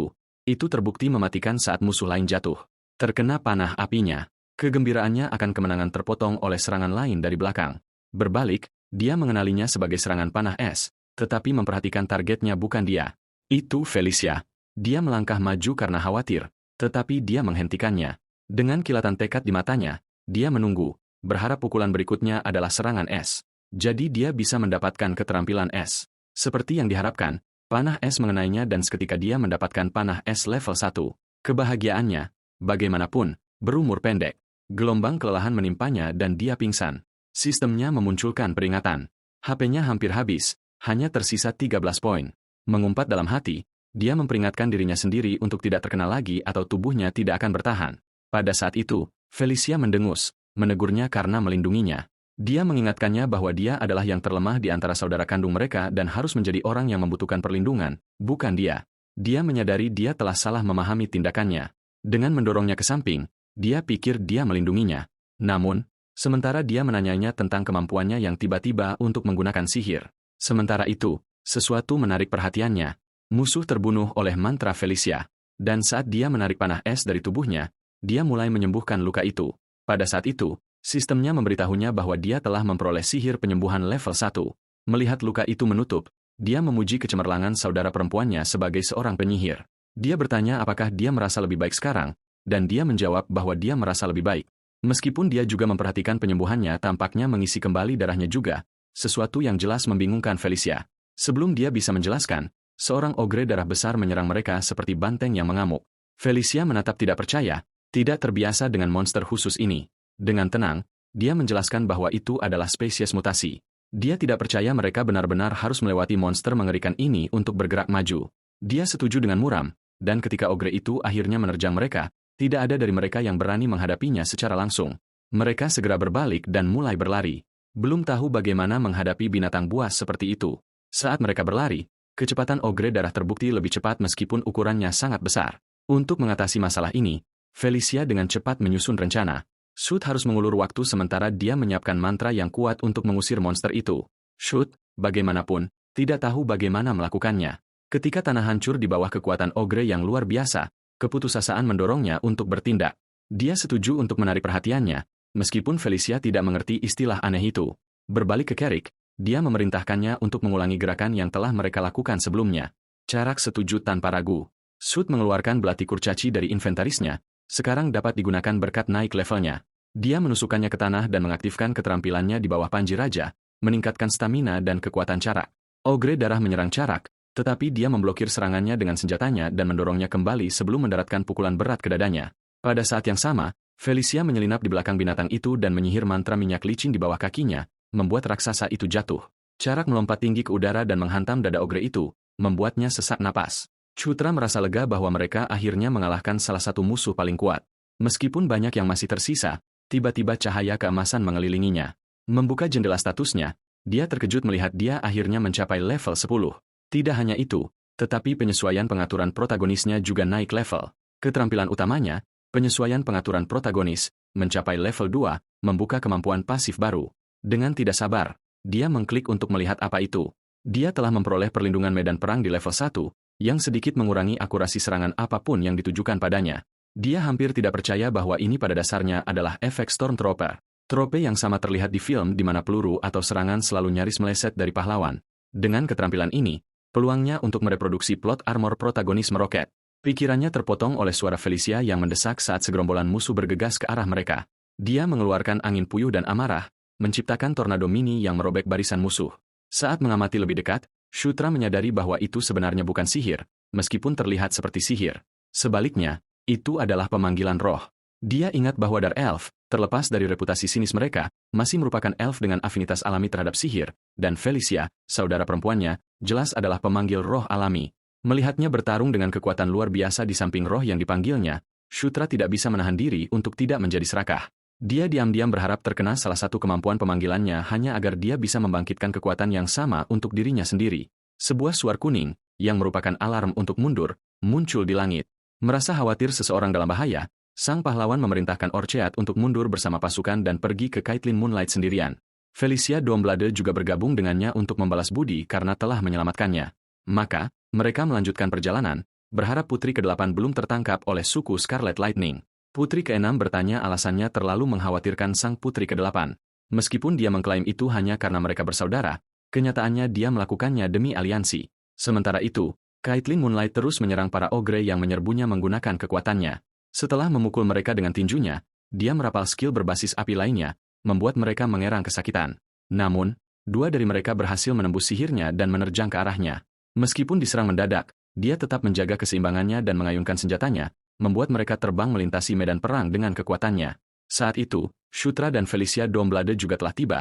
itu terbukti mematikan saat musuh lain jatuh. Terkena panah apinya, kegembiraannya akan kemenangan terpotong oleh serangan lain dari belakang. Berbalik, dia mengenalinya sebagai serangan panah es, tetapi memperhatikan targetnya bukan dia. Itu Felicia. Dia melangkah maju karena khawatir, tetapi dia menghentikannya. Dengan kilatan tekad di matanya, dia menunggu, berharap pukulan berikutnya adalah serangan es. Jadi dia bisa mendapatkan keterampilan es. Seperti yang diharapkan, panah es mengenainya dan seketika dia mendapatkan panah es level 1. Kebahagiaannya, bagaimanapun, berumur pendek. Gelombang kelelahan menimpanya dan dia pingsan. Sistemnya memunculkan peringatan. HP-nya hampir habis, hanya tersisa 13 poin. Mengumpat dalam hati, dia memperingatkan dirinya sendiri untuk tidak terkena lagi atau tubuhnya tidak akan bertahan. Pada saat itu, Felicia mendengus, menegurnya karena melindunginya. Dia mengingatkannya bahwa dia adalah yang terlemah di antara saudara kandung mereka dan harus menjadi orang yang membutuhkan perlindungan, bukan dia. Dia menyadari dia telah salah memahami tindakannya. Dengan mendorongnya ke samping, dia pikir dia melindunginya. Namun, Sementara dia menanyanya tentang kemampuannya yang tiba-tiba untuk menggunakan sihir. Sementara itu, sesuatu menarik perhatiannya. Musuh terbunuh oleh mantra Felicia. Dan saat dia menarik panah es dari tubuhnya, dia mulai menyembuhkan luka itu. Pada saat itu, sistemnya memberitahunya bahwa dia telah memperoleh sihir penyembuhan level 1. Melihat luka itu menutup, dia memuji kecemerlangan saudara perempuannya sebagai seorang penyihir. Dia bertanya apakah dia merasa lebih baik sekarang, dan dia menjawab bahwa dia merasa lebih baik. Meskipun dia juga memperhatikan penyembuhannya tampaknya mengisi kembali darahnya juga, sesuatu yang jelas membingungkan Felicia. Sebelum dia bisa menjelaskan, seorang ogre darah besar menyerang mereka seperti banteng yang mengamuk. Felicia menatap tidak percaya, tidak terbiasa dengan monster khusus ini. Dengan tenang, dia menjelaskan bahwa itu adalah spesies mutasi. Dia tidak percaya mereka benar-benar harus melewati monster mengerikan ini untuk bergerak maju. Dia setuju dengan muram, dan ketika ogre itu akhirnya menerjang mereka, tidak ada dari mereka yang berani menghadapinya secara langsung. Mereka segera berbalik dan mulai berlari. Belum tahu bagaimana menghadapi binatang buas seperti itu. Saat mereka berlari, kecepatan ogre darah terbukti lebih cepat meskipun ukurannya sangat besar. Untuk mengatasi masalah ini, Felicia dengan cepat menyusun rencana. Shoot harus mengulur waktu sementara dia menyiapkan mantra yang kuat untuk mengusir monster itu. Shoot, bagaimanapun, tidak tahu bagaimana melakukannya. Ketika tanah hancur di bawah kekuatan ogre yang luar biasa, keputusasaan mendorongnya untuk bertindak. Dia setuju untuk menarik perhatiannya, meskipun Felicia tidak mengerti istilah aneh itu. Berbalik ke Carrick, dia memerintahkannya untuk mengulangi gerakan yang telah mereka lakukan sebelumnya. Carrick setuju tanpa ragu. Shoot mengeluarkan belati kurcaci dari inventarisnya, sekarang dapat digunakan berkat naik levelnya. Dia menusukkannya ke tanah dan mengaktifkan keterampilannya di bawah panji raja, meningkatkan stamina dan kekuatan Carrick. Ogre darah menyerang Carrick, tetapi dia memblokir serangannya dengan senjatanya dan mendorongnya kembali sebelum mendaratkan pukulan berat ke dadanya. Pada saat yang sama, Felicia menyelinap di belakang binatang itu dan menyihir mantra minyak licin di bawah kakinya, membuat raksasa itu jatuh. Carrick melompat tinggi ke udara dan menghantam dada ogre itu, membuatnya sesak napas. Chutra merasa lega bahwa mereka akhirnya mengalahkan salah satu musuh paling kuat. Meskipun banyak yang masih tersisa, tiba-tiba cahaya keemasan mengelilinginya. Membuka jendela statusnya, dia terkejut melihat dia akhirnya mencapai level 10. Tidak hanya itu, tetapi penyesuaian pengaturan protagonisnya juga naik level. Keterampilan utamanya, penyesuaian pengaturan protagonis, mencapai level 2, membuka kemampuan pasif baru. Dengan tidak sabar, dia mengklik untuk melihat apa itu. Dia telah memperoleh perlindungan medan perang di level 1, yang sedikit mengurangi akurasi serangan apapun yang ditujukan padanya. Dia hampir tidak percaya bahwa ini pada dasarnya adalah efek Stormtrooper. Trope yang sama terlihat di film di mana peluru atau serangan selalu nyaris meleset dari pahlawan. Dengan keterampilan ini, peluangnya untuk mereproduksi plot armor protagonis meroket. Pikirannya terpotong oleh suara Felicia yang mendesak saat segerombolan musuh bergegas ke arah mereka. Dia mengeluarkan angin puyuh dan amarah, menciptakan tornado mini yang merobek barisan musuh. Saat mengamati lebih dekat, Chutra menyadari bahwa itu sebenarnya bukan sihir, meskipun terlihat seperti sihir. Sebaliknya, itu adalah pemanggilan roh. Dia ingat bahwa Dark Elf, terlepas dari reputasi sinis mereka, masih merupakan elf dengan afinitas alami terhadap sihir, dan Felicia, saudara perempuannya, jelas adalah pemanggil roh alami. Melihatnya bertarung dengan kekuatan luar biasa di samping roh yang dipanggilnya, Chutra tidak bisa menahan diri untuk tidak menjadi serakah. Dia diam-diam berharap terkena salah satu kemampuan pemanggilannya hanya agar dia bisa membangkitkan kekuatan yang sama untuk dirinya sendiri. Sebuah suar kuning, yang merupakan alarm untuk mundur, muncul di langit. Merasa khawatir seseorang dalam bahaya, sang pahlawan memerintahkan Orcheat untuk mundur bersama pasukan dan pergi ke Caitlin Moonlight sendirian. Felicia Domblade juga bergabung dengannya untuk membalas budi karena telah menyelamatkannya. Maka, mereka melanjutkan perjalanan, berharap putri ke-8 belum tertangkap oleh suku Scarlet Lightning. Putri ke-6 bertanya alasannya terlalu mengkhawatirkan sang putri ke-8. Meskipun dia mengklaim itu hanya karena mereka bersaudara, kenyataannya dia melakukannya demi aliansi. Sementara itu, Caitlin Moonlight terus menyerang para ogre yang menyerbunya menggunakan kekuatannya. Setelah memukul mereka dengan tinjunya, dia merapal skill berbasis api lainnya, membuat mereka mengerang kesakitan. Namun, dua dari mereka berhasil menembus sihirnya dan menerjang ke arahnya. Meskipun diserang mendadak, dia tetap menjaga keseimbangannya dan mengayunkan senjatanya, membuat mereka terbang melintasi medan perang dengan kekuatannya. Saat itu, Chutra dan Felicia Domblade juga telah tiba.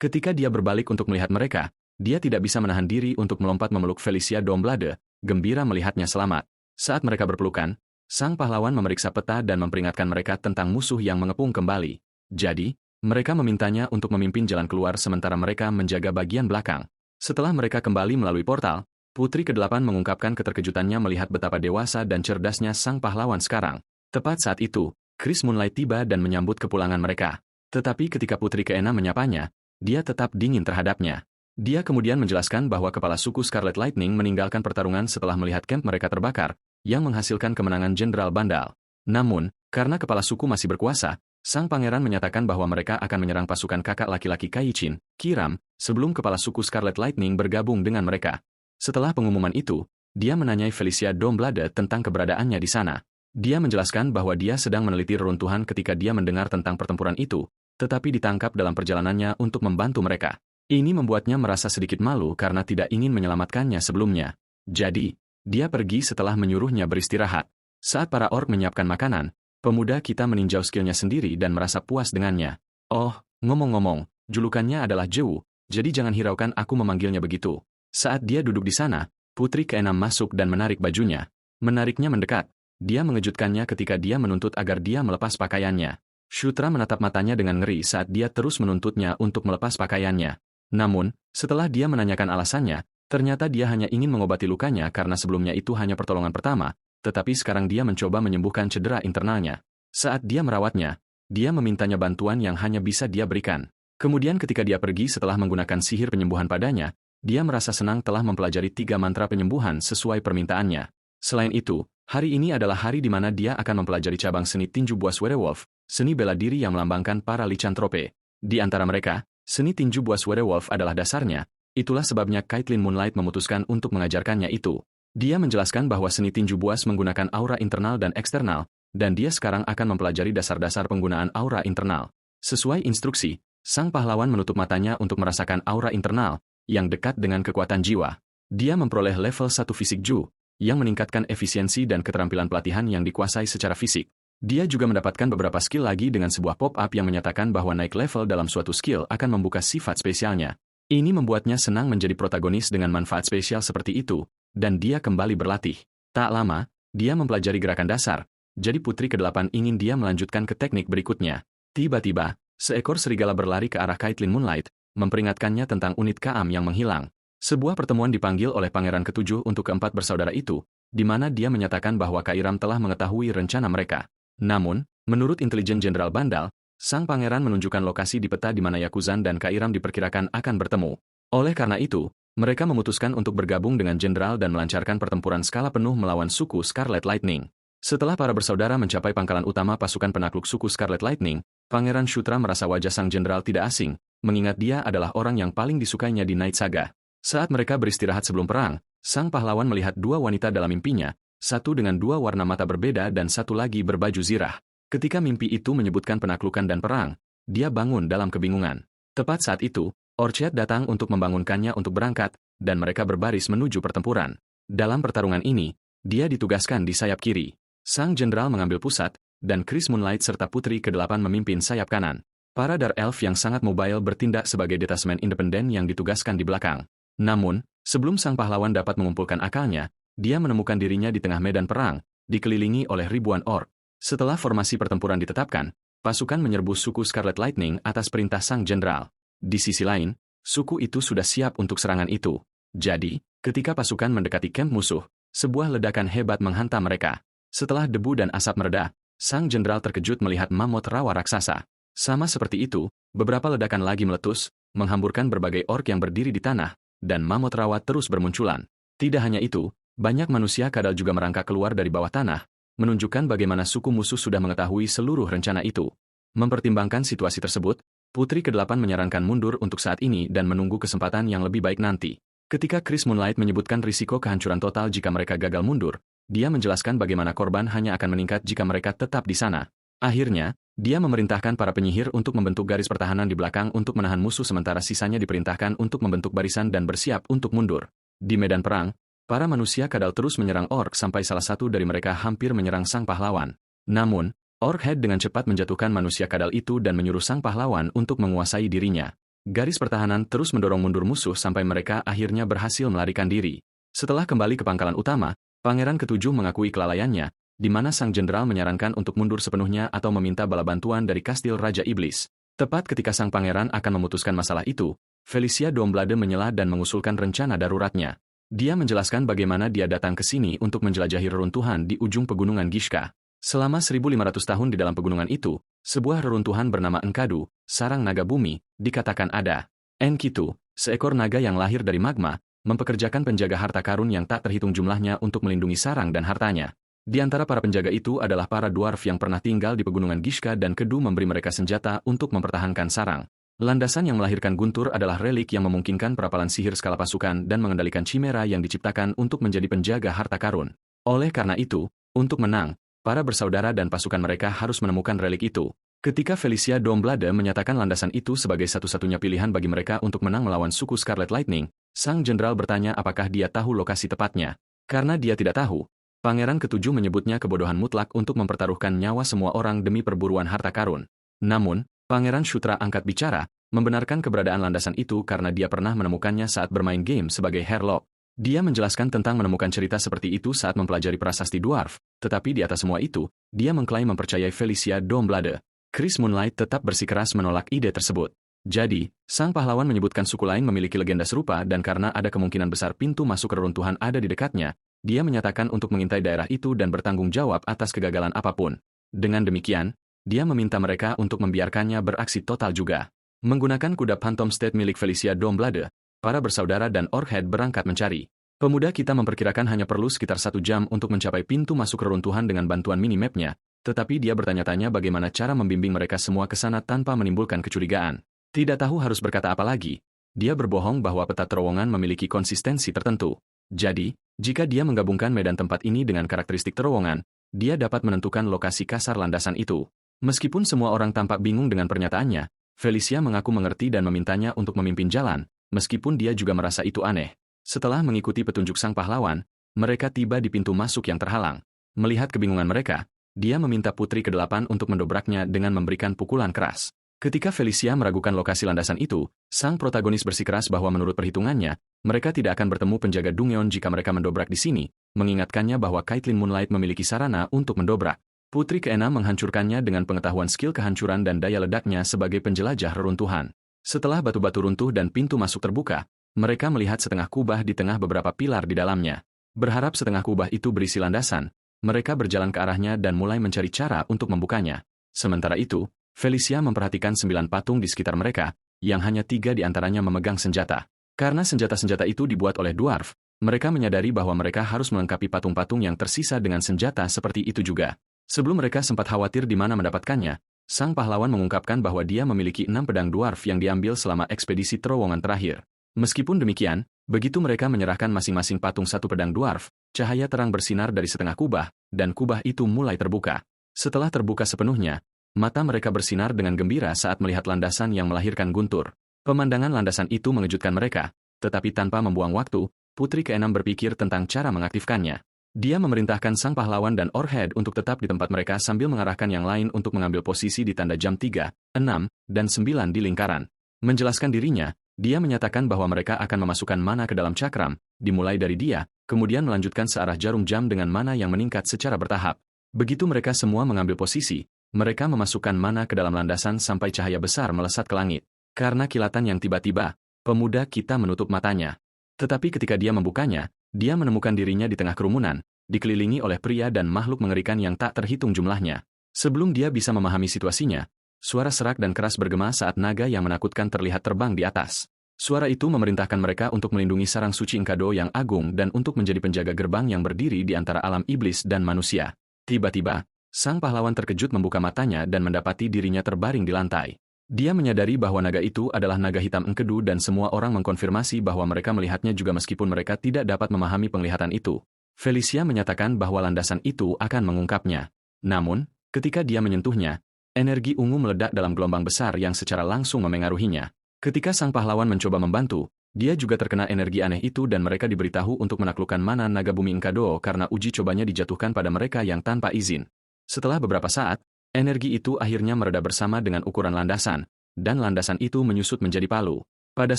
Ketika dia berbalik untuk melihat mereka, dia tidak bisa menahan diri untuk melompat memeluk Felicia Domblade, gembira melihatnya selamat. Saat mereka berpelukan, sang pahlawan memeriksa peta dan memperingatkan mereka tentang musuh yang mengepung kembali. Jadi, mereka memintanya untuk memimpin jalan keluar sementara mereka menjaga bagian belakang. Setelah mereka kembali melalui portal, putri ke-8 mengungkapkan keterkejutannya melihat betapa dewasa dan cerdasnya sang pahlawan sekarang. Tepat saat itu, Chris Moonlight tiba dan menyambut kepulangan mereka. Tetapi ketika Putri keenam menyapanya, dia tetap dingin terhadapnya. Dia kemudian menjelaskan bahwa kepala suku Scarlet Lightning meninggalkan pertarungan setelah melihat camp mereka terbakar, yang menghasilkan kemenangan Jenderal Bandal. Namun, karena kepala suku masih berkuasa, sang pangeran menyatakan bahwa mereka akan menyerang pasukan kakak laki-laki Kaichin, Kiram, sebelum kepala suku Scarlet Lightning bergabung dengan mereka. Setelah pengumuman itu, dia menanyai Felicia Domblade tentang keberadaannya di sana. Dia menjelaskan bahwa dia sedang meneliti reruntuhan ketika dia mendengar tentang pertempuran itu, tetapi ditangkap dalam perjalanannya untuk membantu mereka. Ini membuatnya merasa sedikit malu karena tidak ingin menyelamatkannya sebelumnya. Jadi, dia pergi setelah menyuruhnya beristirahat. Saat para orc menyiapkan makanan, pemuda kita meninjau skillnya sendiri dan merasa puas dengannya. Oh, ngomong-ngomong, julukannya adalah Jewu, jadi jangan hiraukan aku memanggilnya begitu. Saat dia duduk di sana, Putri keenam masuk dan menarik bajunya. Menariknya mendekat. Dia mengejutkannya ketika dia menuntut agar dia melepas pakaiannya. Shutra menatap matanya dengan ngeri saat dia terus menuntutnya untuk melepas pakaiannya. Namun, setelah dia menanyakan alasannya, ternyata dia hanya ingin mengobati lukanya karena sebelumnya itu hanya pertolongan pertama, tetapi sekarang dia mencoba menyembuhkan cedera internalnya. Saat dia merawatnya, dia memintanya bantuan yang hanya bisa dia berikan. Kemudian ketika dia pergi setelah menggunakan sihir penyembuhan padanya, dia merasa senang telah mempelajari 3 mantra penyembuhan sesuai permintaannya. Selain itu, hari ini adalah hari di mana dia akan mempelajari cabang seni tinju buas werewolf, seni bela diri yang melambangkan para licantrope. Di antara mereka, seni tinju buas werewolf adalah dasarnya, itulah sebabnya Caitlin Moonlight memutuskan untuk mengajarkannya itu. Dia menjelaskan bahwa seni tinju buas menggunakan aura internal dan eksternal, dan dia sekarang akan mempelajari dasar-dasar penggunaan aura internal. Sesuai instruksi, sang pahlawan menutup matanya untuk merasakan aura internal, yang dekat dengan kekuatan jiwa. Dia memperoleh level 1 fisik Ju, yang meningkatkan efisiensi dan keterampilan pelatihan yang dikuasai secara fisik. Dia juga mendapatkan beberapa skill lagi dengan sebuah pop-up yang menyatakan bahwa naik level dalam suatu skill akan membuka sifat spesialnya. Ini membuatnya senang menjadi protagonis dengan manfaat spesial seperti itu, dan dia kembali berlatih. Tak lama, dia mempelajari gerakan dasar, jadi Putri ke-8 ingin dia melanjutkan ke teknik berikutnya. Tiba-tiba, seekor serigala berlari ke arah Caitlin Moonlight, memperingatkannya tentang unit Kaam yang menghilang. Sebuah pertemuan dipanggil oleh Pangeran ke-7 untuk keempat bersaudara itu, di mana dia menyatakan bahwa Kairam telah mengetahui rencana mereka. Namun, menurut intelijen Jenderal Bandal, sang pangeran menunjukkan lokasi di peta di mana Yakuzan dan Kairam diperkirakan akan bertemu. Oleh karena itu, mereka memutuskan untuk bergabung dengan Jenderal dan melancarkan pertempuran skala penuh melawan suku Scarlet Lightning. Setelah para bersaudara mencapai pangkalan utama pasukan penakluk suku Scarlet Lightning, Pangeran Shutra merasa wajah sang jenderal tidak asing, mengingat dia adalah orang yang paling disukainya di Night Saga. Saat mereka beristirahat sebelum perang, sang pahlawan melihat 2 wanita dalam mimpinya, satu dengan 2 warna mata berbeda dan satu lagi berbaju zirah. Ketika mimpi itu menyebutkan penaklukan dan perang, dia bangun dalam kebingungan. Tepat saat itu, Orchid datang untuk membangunkannya untuk berangkat, dan mereka berbaris menuju pertempuran. Dalam pertarungan ini, dia ditugaskan di sayap kiri. Sang jenderal mengambil pusat, dan Chris Moonlight serta Putri ke-8 memimpin sayap kanan. Para Dark Elf yang sangat mobile bertindak sebagai detasmen independen yang ditugaskan di belakang. Namun, sebelum sang pahlawan dapat mengumpulkan akalnya, dia menemukan dirinya di tengah medan perang, dikelilingi oleh ribuan orc. Setelah formasi pertempuran ditetapkan, pasukan menyerbu suku Scarlet Lightning atas perintah sang jenderal. Di sisi lain, suku itu sudah siap untuk serangan itu. Jadi, ketika pasukan mendekati kamp musuh, sebuah ledakan hebat menghantam mereka. Setelah debu dan asap mereda, sang jenderal terkejut melihat mamut rawa raksasa. Sama seperti itu, beberapa ledakan lagi meletus, menghamburkan berbagai orc yang berdiri di tanah, dan mamut rawa terus bermunculan. Tidak hanya itu, banyak manusia kadal juga merangkak keluar dari bawah tanah, menunjukkan bagaimana suku musuh sudah mengetahui seluruh rencana itu. Mempertimbangkan situasi tersebut, Putri ke-8 menyarankan mundur untuk saat ini dan menunggu kesempatan yang lebih baik nanti. Ketika Chris Moonlight menyebutkan risiko kehancuran total jika mereka gagal mundur, dia menjelaskan bagaimana korban hanya akan meningkat jika mereka tetap di sana. Akhirnya, dia memerintahkan para penyihir untuk membentuk garis pertahanan di belakang untuk menahan musuh sementara sisanya diperintahkan untuk membentuk barisan dan bersiap untuk mundur. Di medan perang, para manusia kadal terus menyerang orc sampai salah satu dari mereka hampir menyerang sang pahlawan. Namun, Orc Head dengan cepat menjatuhkan manusia kadal itu dan menyuruh sang pahlawan untuk menguasai dirinya. Garis pertahanan terus mendorong mundur musuh sampai mereka akhirnya berhasil melarikan diri. Setelah kembali ke pangkalan utama, Pangeran ke-7 mengakui kelalaiannya, di mana sang jenderal menyarankan untuk mundur sepenuhnya atau meminta bala bantuan dari kastil Raja Iblis. Tepat ketika sang pangeran akan memutuskan masalah itu, Felicia Domblade menyela dan mengusulkan rencana daruratnya. Dia menjelaskan bagaimana dia datang ke sini untuk menjelajahi reruntuhan di ujung pegunungan Gishka. Selama 1500 tahun di dalam pegunungan itu, Sebuah reruntuhan bernama Enkidu, sarang naga bumi, dikatakan ada. Enkidu, seekor naga yang lahir dari magma, mempekerjakan penjaga harta karun yang tak terhitung jumlahnya untuk melindungi sarang dan hartanya. Di antara para penjaga itu adalah para dwarf yang pernah tinggal di pegunungan Gishka dan Kedu memberi mereka senjata untuk mempertahankan sarang. Landasan yang melahirkan Guntur adalah relik yang memungkinkan perapalan sihir skala pasukan dan mengendalikan chimera yang diciptakan untuk menjadi penjaga harta karun. Oleh karena itu, untuk menang, para bersaudara dan pasukan mereka harus menemukan relik itu. Ketika Felicia Dawnblade menyatakan landasan itu sebagai satu-satunya pilihan bagi mereka untuk menang melawan suku Scarlet Lightning, sang jenderal bertanya apakah dia tahu lokasi tepatnya. Karena dia tidak tahu, Pangeran Ketujuh menyebutnya kebodohan mutlak untuk mempertaruhkan nyawa semua orang demi perburuan harta karun. Namun, Pangeran Shutra angkat bicara, membenarkan keberadaan landasan itu karena dia pernah menemukannya saat bermain game sebagai Herlock. Dia menjelaskan tentang menemukan cerita seperti itu saat mempelajari prasasti dwarf, tetapi di atas semua itu, dia mengklaim mempercayai Felicia Dawnblade. Chris Moonlight tetap bersikeras menolak ide tersebut. Jadi, sang pahlawan menyebutkan suku lain memiliki legenda serupa dan karena ada kemungkinan besar pintu masuk reruntuhan ada di dekatnya, dia menyatakan untuk mengintai daerah itu dan bertanggung jawab atas kegagalan apapun. Dengan demikian, dia meminta mereka untuk membiarkannya beraksi total juga. Menggunakan kuda Phantom State milik Felicia Dawnblade, para bersaudara dan Orchhead berangkat mencari. Pemuda kita memperkirakan hanya perlu sekitar 1 jam untuk mencapai pintu masuk reruntuhan dengan bantuan minimapnya, tetapi dia bertanya-tanya bagaimana cara membimbing mereka semua ke sana tanpa menimbulkan kecurigaan. Tidak tahu harus berkata apa lagi. Dia berbohong bahwa peta terowongan memiliki konsistensi tertentu. Jadi, jika dia menggabungkan medan tempat ini dengan karakteristik terowongan, dia dapat menentukan lokasi kasar landasan itu. Meskipun semua orang tampak bingung dengan pernyataannya, Felicia mengaku mengerti dan memintanya untuk memimpin jalan, meskipun dia juga merasa itu aneh. Setelah mengikuti petunjuk sang pahlawan, mereka tiba di pintu masuk yang terhalang. Melihat kebingungan mereka, dia meminta putri ke-8 untuk mendobraknya dengan memberikan pukulan keras. Ketika Felicia meragukan lokasi landasan itu, sang protagonis bersikeras bahwa menurut perhitungannya, mereka tidak akan bertemu penjaga Dungeon jika mereka mendobrak di sini, mengingatkannya bahwa Caitlin Moonlight memiliki sarana untuk mendobrak. Putri ke-6 menghancurkannya dengan pengetahuan skill kehancuran dan daya ledaknya sebagai penjelajah reruntuhan. Setelah batu-batu runtuh dan pintu masuk terbuka, mereka melihat setengah kubah di tengah beberapa pilar di dalamnya. Berharap setengah kubah itu berisi landasan, mereka berjalan ke arahnya dan mulai mencari cara untuk membukanya. Sementara itu, Felicia memperhatikan 9 patung di sekitar mereka, yang hanya 3 di antaranya memegang senjata. Karena senjata-senjata itu dibuat oleh dwarf, mereka menyadari bahwa mereka harus melengkapi patung-patung yang tersisa dengan senjata seperti itu juga. Sebelum mereka sempat khawatir di mana mendapatkannya, sang pahlawan mengungkapkan bahwa dia memiliki 6 pedang dwarf yang diambil selama ekspedisi terowongan terakhir. Meskipun demikian, begitu mereka menyerahkan masing-masing patung 1 pedang dwarf, cahaya terang bersinar dari setengah kubah, dan kubah itu mulai terbuka. Setelah terbuka sepenuhnya, mata mereka bersinar dengan gembira saat melihat landasan yang melahirkan Guntur. Pemandangan landasan itu mengejutkan mereka, tetapi tanpa membuang waktu, Putri ke-6 berpikir tentang cara mengaktifkannya. Dia memerintahkan sang pahlawan dan Orchhead untuk tetap di tempat mereka sambil mengarahkan yang lain untuk mengambil posisi di tanda jam 3, 6, dan 9 di lingkaran. Menjelaskan dirinya, dia menyatakan bahwa mereka akan memasukkan mana ke dalam cakram, dimulai dari dia, kemudian melanjutkan searah jarum jam dengan mana yang meningkat secara bertahap. Begitu mereka semua mengambil posisi, mereka memasukkan mana ke dalam landasan sampai cahaya besar melesat ke langit. Karena kilatan yang tiba-tiba, pemuda kita menutup matanya. Tetapi ketika dia membukanya, dia menemukan dirinya di tengah kerumunan, dikelilingi oleh pria dan makhluk mengerikan yang tak terhitung jumlahnya. Sebelum dia bisa memahami situasinya, suara serak dan keras bergema saat naga yang menakutkan terlihat terbang di atas. Suara itu memerintahkan mereka untuk melindungi sarang suci Enkidu yang agung dan untuk menjadi penjaga gerbang yang berdiri di antara alam iblis dan manusia. Tiba-tiba, sang pahlawan terkejut membuka matanya dan mendapati dirinya terbaring di lantai. Dia menyadari bahwa naga itu adalah naga hitam Enkidu dan semua orang mengkonfirmasi bahwa mereka melihatnya juga meskipun mereka tidak dapat memahami penglihatan itu. Felicia menyatakan bahwa landasan itu akan mengungkapnya. Namun, ketika dia menyentuhnya, energi ungu meledak dalam gelombang besar yang secara langsung memengaruhinya. Ketika sang pahlawan mencoba membantu, dia juga terkena energi aneh itu dan mereka diberitahu untuk menaklukkan mana naga bumi Enkidu karena uji cobanya dijatuhkan pada mereka yang tanpa izin. Setelah beberapa saat, energi itu akhirnya mereda bersama dengan ukuran landasan, dan landasan itu menyusut menjadi palu. Pada